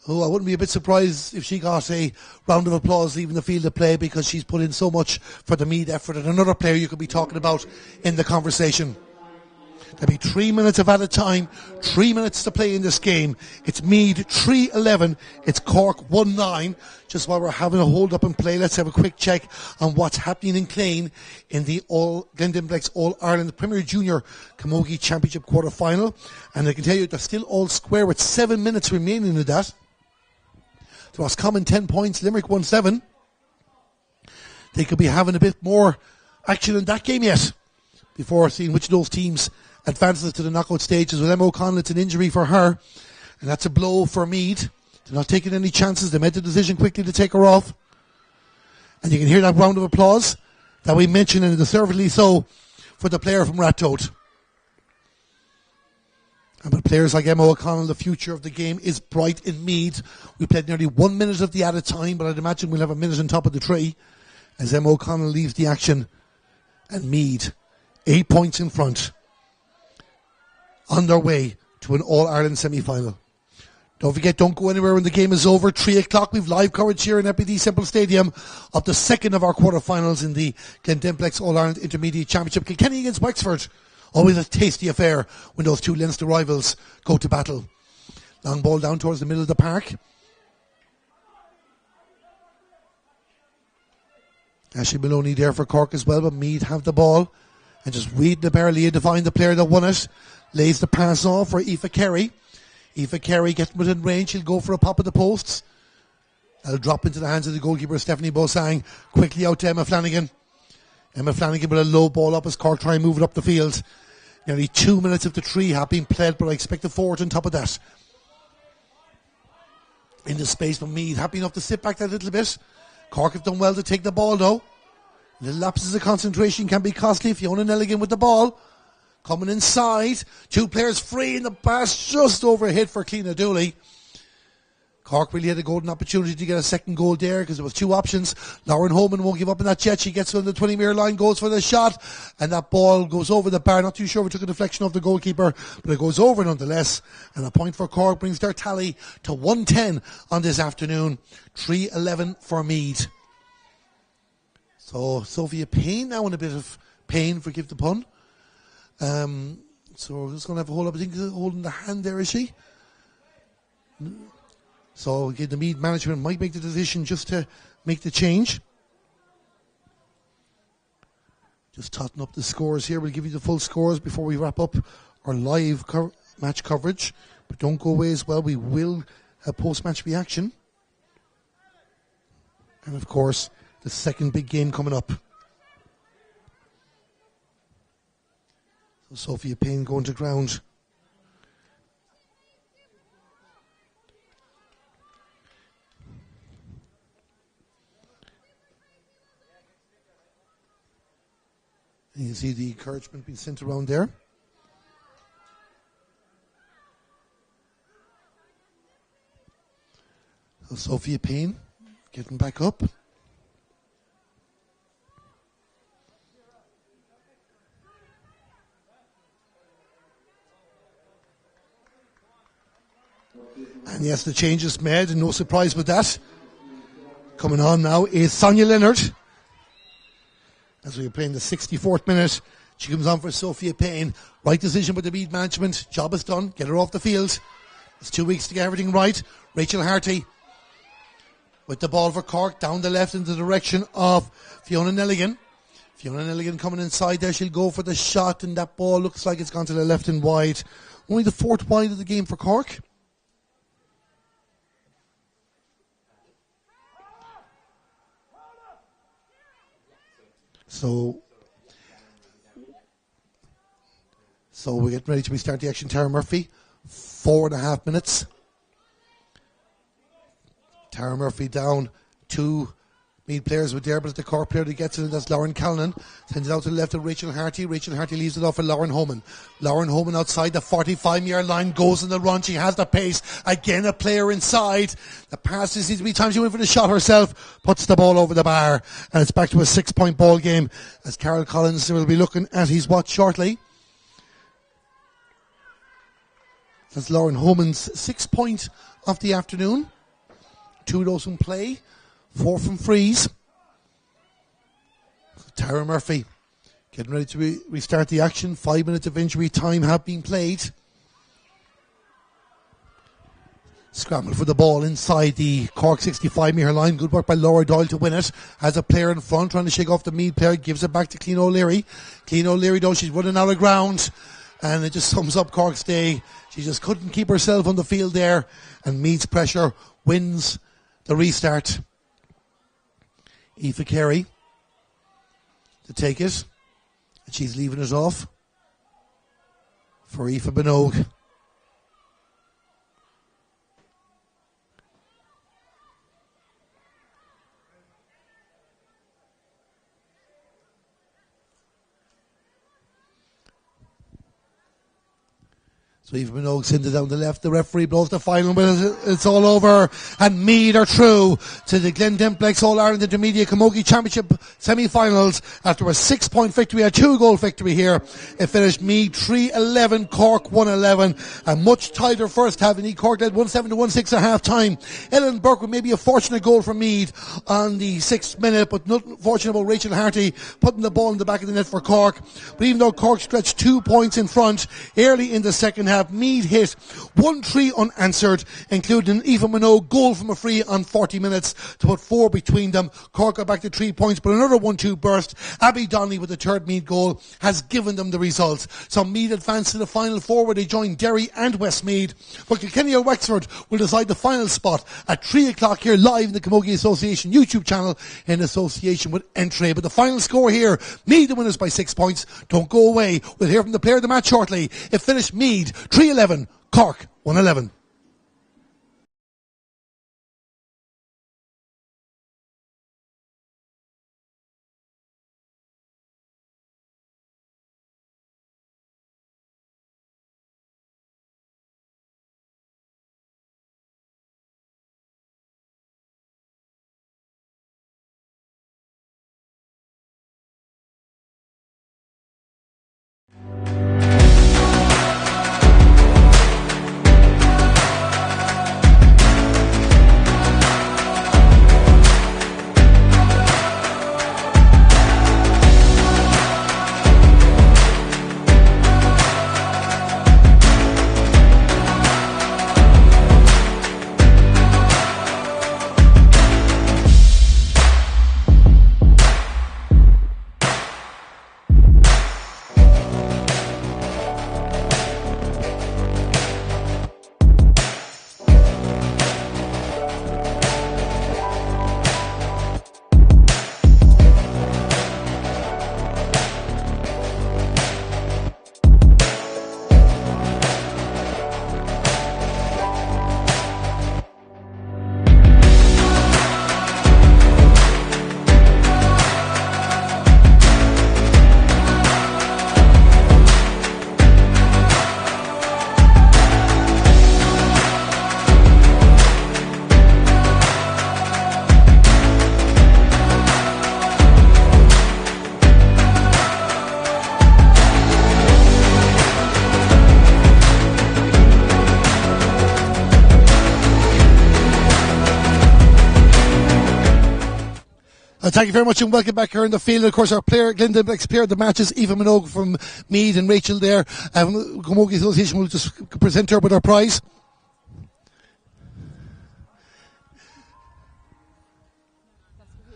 S1: who I wouldn't be a bit surprised if she got a round of applause leaving the field of play, because she's put in so much for the Meath effort. And another player you could be talking about in the conversation. There'll be 3 minutes of added time, 3 minutes to play in this game. It's Meath 3-11, it's Cork 1-9. Just while we're having a hold up and play, let's have a quick check on what's happening in Glen in the Glen Dimplex All-Ireland Premier Junior Camogie Championship quarter final. And I can tell you they're still all square with 7 minutes remaining in that. To Roscommon 10 points, Limerick 1-7. They could be having a bit more action in that game yet, before seeing which of those teams advances to the knockout stages. With Emma O'Connell, it's an injury for her, and that's a blow for Meath. They're not taking any chances. They made the decision quickly to take her off. And you can hear that round of applause that we mentioned, and deservedly so, for the player from Rattoad. And with players like Emma O'Connell, the future of the game is bright in Meath. We played nearly 1 minute of the added time, but I'd imagine we'll have a minute on top of the tree as Emma O'Connell leaves the action. And Meath, 8 points in front, on their way to an All-Ireland semi-final. Don't forget, don't go anywhere when the game is over. 3 o'clock, we've live coverage here in FBD Simple Stadium of the second of our quarterfinals in the Glen Dimplex All-Ireland Intermediate Championship. Kilkenny against Wexford. Always a tasty affair when those two Leinster rivals go to battle. Long ball down towards the middle of the park. Ashley Maloney there for Cork as well, but Meath have the ball. And just reading the barely to find the player that won it. Lays the pass off for Aoife Carey. Aoife Carey gets within range. She'll go for a pop at the posts. That'll drop into the hands of the goalkeeper, Stephanie Bosang. Quickly out to Emma Flanagan. Emma Flanagan with a low ball up as Cork try and move it up the field. Nearly 2 minutes of the 3 have been played, but I expect a forward on top of that. In the space for Meath. Happy enough to sit back that little bit. Cork have done well to take the ball though. Little lapses of concentration can be costly. Fiona Nelligan with the ball. Coming inside. 2 players free in the pass. Just overhit for Cliona Dooley. Cork really had a golden opportunity to get a second goal there because there was 2 options. Lauren Homan won't give up in that jet. She gets on the 20-metre line, goes for the shot, and that ball goes over the bar. Not too sure if it took a deflection off the goalkeeper, but it goes over nonetheless. And a point for Cork brings their tally to 110 on this afternoon. 3-11 for Meath. So Sophia Payne now in a bit of pain, forgive the pun. So we're just going to have a hold up. I think holding the hand there, is she? So again, the Meath management might make the decision just to make the change. Just totting up the scores here. We'll give you the full scores before we wrap up our live match coverage. But don't go away as well. We will have post-match reaction. And of course, the second big game coming up. So Sophia Payne going to ground. And you see the encouragement being sent around there. So Sophia Payne getting back up. And yes, the change is made, and no surprise with that. Coming on now is Sonia Leonard. As we are playing the 64th minute, she comes on for Sophia Payne. Right decision with the Meath management. Job is done. Get her off the field. It's 2 weeks to get everything right. Rachel Harty with the ball for Cork, down the left in the direction of Fiona Nelligan. Fiona Nelligan coming inside there. She'll go for the shot, and that ball looks like it's gone to the left and wide. Only the fourth wide of the game for Cork. So we're getting ready to restart the action. Tara Murphy, 4.5 minutes. Tara Murphy down. 2 Meath players were there, but the Cork player that gets it, and that's Lauren Callanan. Sends it out to the left of Rachel Harty. Rachel Harty leaves it off for Lauren Homan. Lauren Homan outside the 45-yard line, goes on the run. She has the pace. Again, a player inside. The pass seems to be time. She went for the shot herself, puts the ball over the bar, and it's back to a 6-point ball game as Carol Collins will be looking at his watch shortly. That's Lauren Homan's 6th point of the afternoon. 2 of those from play, 4 from frees. Tara Murphy getting ready to restart the action. 5 minutes of injury time have been played. Scramble for the ball inside the Cork 65-metre line. Good work by Laura Doyle to win it. Has a player in front trying to shake off the Meath player. Gives it back to Clean O'Leary. Clean O'Leary though, she's running out of ground. And it just sums up Cork's day. She just couldn't keep herself on the field there. And Meath's pressure wins the restart. Aoife Carey to take it. And she's leaving it off for Aoife Minogue. So Aoife Minogue sends it down the left. The referee blows the final, but it's all over. And Meath are through to the Glen Dimplex All-Ireland Intermediate Camogie Championship semi-finals after a 6-point victory, a 2-goal victory here. It finished Meath 3-11, Cork 1-11. A much tighter first half. Indeed, Cork led 1-7-1-6 at half-time. Ellen Burke with maybe a fortunate goal from Meath on the 6th minute, but not fortunate about Rachel Harty putting the ball in the back of the net for Cork. But even though Cork stretched 2 points in front early in the second half, Meath hit 1-3 unanswered, including an Aoife Minogue goal from a free on 40 minutes to put 4 between them. Cork got back to 3 points, but another 1-2 burst. Abby Donnelly with the third Meath goal has given them the results. So Meath advanced to the final four where they join Derry and Westmeath. But Kilkenny or Wexford will decide the final spot at 3 o'clock here live in the Camogie Association YouTube channel in association with Entry. But the final score here, Meath the winners by 6 points. Don't go away. We'll hear from the player of the match shortly. It finished Meath 3-11, Cork 1-11. Well, thank you very much and welcome back here in the field. Of course, our player, Glen Dimplex player of the match is Aoife Minogue from Meath, and Rachel there. Camogie Association will just present her with our prize.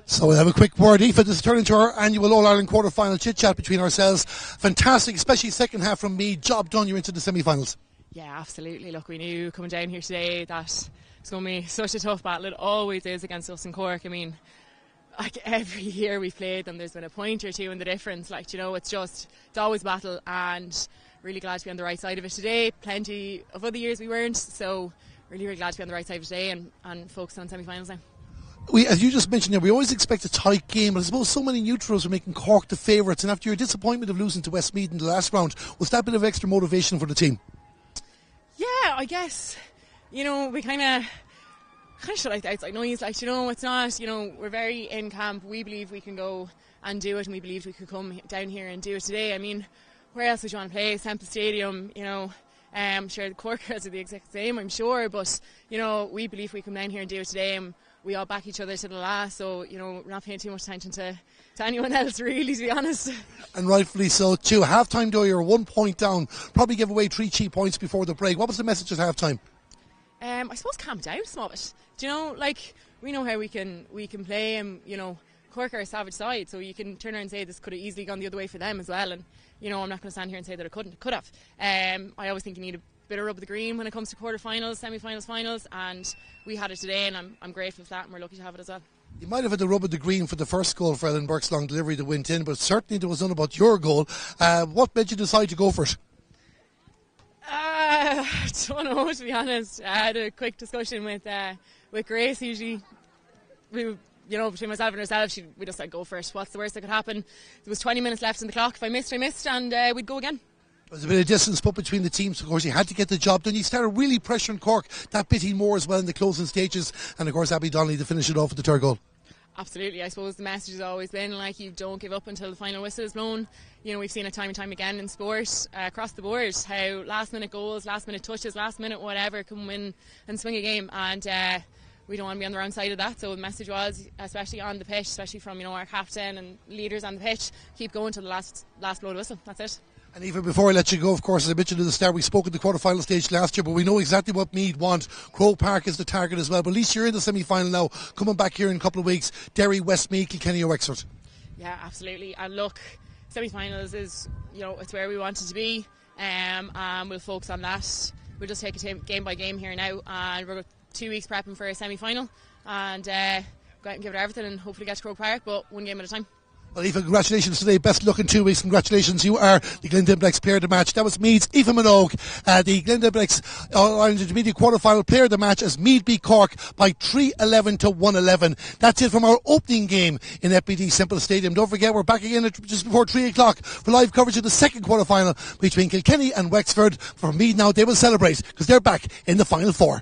S1: So we'll have a quick word. Aoife, this is turning into our annual All-Ireland quarter-final chit-chat between ourselves. Fantastic, especially second half from Meath. Job done, you're into the semi-finals.
S2: Yeah, absolutely. Look, we knew coming down here today that it's going to be such a tough battle. It always is against us in Cork. I mean, like every year we've played them, there's been a point or two in the difference. Like, you know, it's always a battle, and really glad to be on the right side of it today. Plenty of other years we weren't, so really, really glad to be on the right side of today and focus on semi-finals now.
S1: As you just mentioned there, we always expect a tight game, but I suppose so many neutrals are making Cork the favourites, and after your disappointment of losing to Westmeath in the last round, was that a bit of extra motivation for the team?
S2: Yeah, I guess, you know, we kind of shut out the outside noise. Like, you know, it's not, you know, we're very in camp. We believe we can go and do it, and we believe we could come down here and do it today. I mean, where else would you want to play? Semple Stadium, you know. Sure, the Cork girls are the exact same, I'm sure, but, you know, we believe we come down here and do it today, and we all back each other to the last, so, you know, we're not paying too much attention to anyone else, really, to be honest. And
S1: rightfully so, too. Half-time, though, you're 1 point down. Probably gave away 3 cheap points before the break. What was the message at half-time?
S2: I suppose calm down a small bit. Do you know, like, we know how we can play, and, you know, Cork are a savage side, so you can turn around and say this could have easily gone the other way for them as well, and, you know, I'm not going to stand here and say that it couldn't. It could have. I always think you need a bit of rub of the green when it comes to quarter-finals, semi-finals, finals, and we had it today, and I'm grateful for that, and we're lucky to have it as well.
S1: You might have had the rub of the green for the first goal for Ellen Burke's long delivery that went in, but certainly there was none about your goal. What made you decide to go for it?
S2: I don't know, to be honest. I had a quick discussion with Grace. Usually, you know, between myself and herself, we just said go for it. What's the worst that could happen? There was 20 minutes left in the clock. If I missed, I missed, and we'd go again.
S1: There was a bit of distance put between the teams. Of course, you had to get the job done. You started really pressuring Cork that bit more as well in the closing stages, and of course Abby Donnelly to finish it off with the third goal.
S2: Absolutely. I suppose the message has always been, like, you don't give up until the final whistle is blown. You know, we've seen it time and time again in sport, across the board, how last minute goals, last minute touches, last minute whatever can win and swing a game, and we don't want to be on the wrong side of that. So the message was, especially on the pitch, especially from, you know, our captain and leaders on the pitch, keep going to the last blow of the whistle. That's it.
S1: And even before I let you go, of course, as I mentioned at the start, we spoke at the quarter-final stage last year, but we know exactly what Meath want. Croke Park is the target as well, but at least you're in the semi-final now, coming back here in a couple of weeks. Derry, Westmeath, Kilkenny or Wexford.
S2: Yeah, absolutely. And look, semi-finals is, you know, it's where we wanted to be, and we'll focus on that. We'll just take it game by game here now, and we're 2 weeks prepping for a semi-final, and go out and give it everything and hopefully get to Croke Park, but 1 game at a time.
S1: Well, Aoife, congratulations today. Best luck in 2 weeks. Congratulations. You are the Glen Dimplex player of the match. That was Meath's Aoife Minogue, the Glen Dimplex All-Ireland Intermediate quarter-final player of the match as Meath beat Cork by 3-11 to 1-11. That's it from our opening game in FBD Simple Stadium. Don't forget, we're back again at just before 3 o'clock for live coverage of the second quarter-final between Kilkenny and Wexford. For Meath now, they will celebrate because they're back in the Final Four.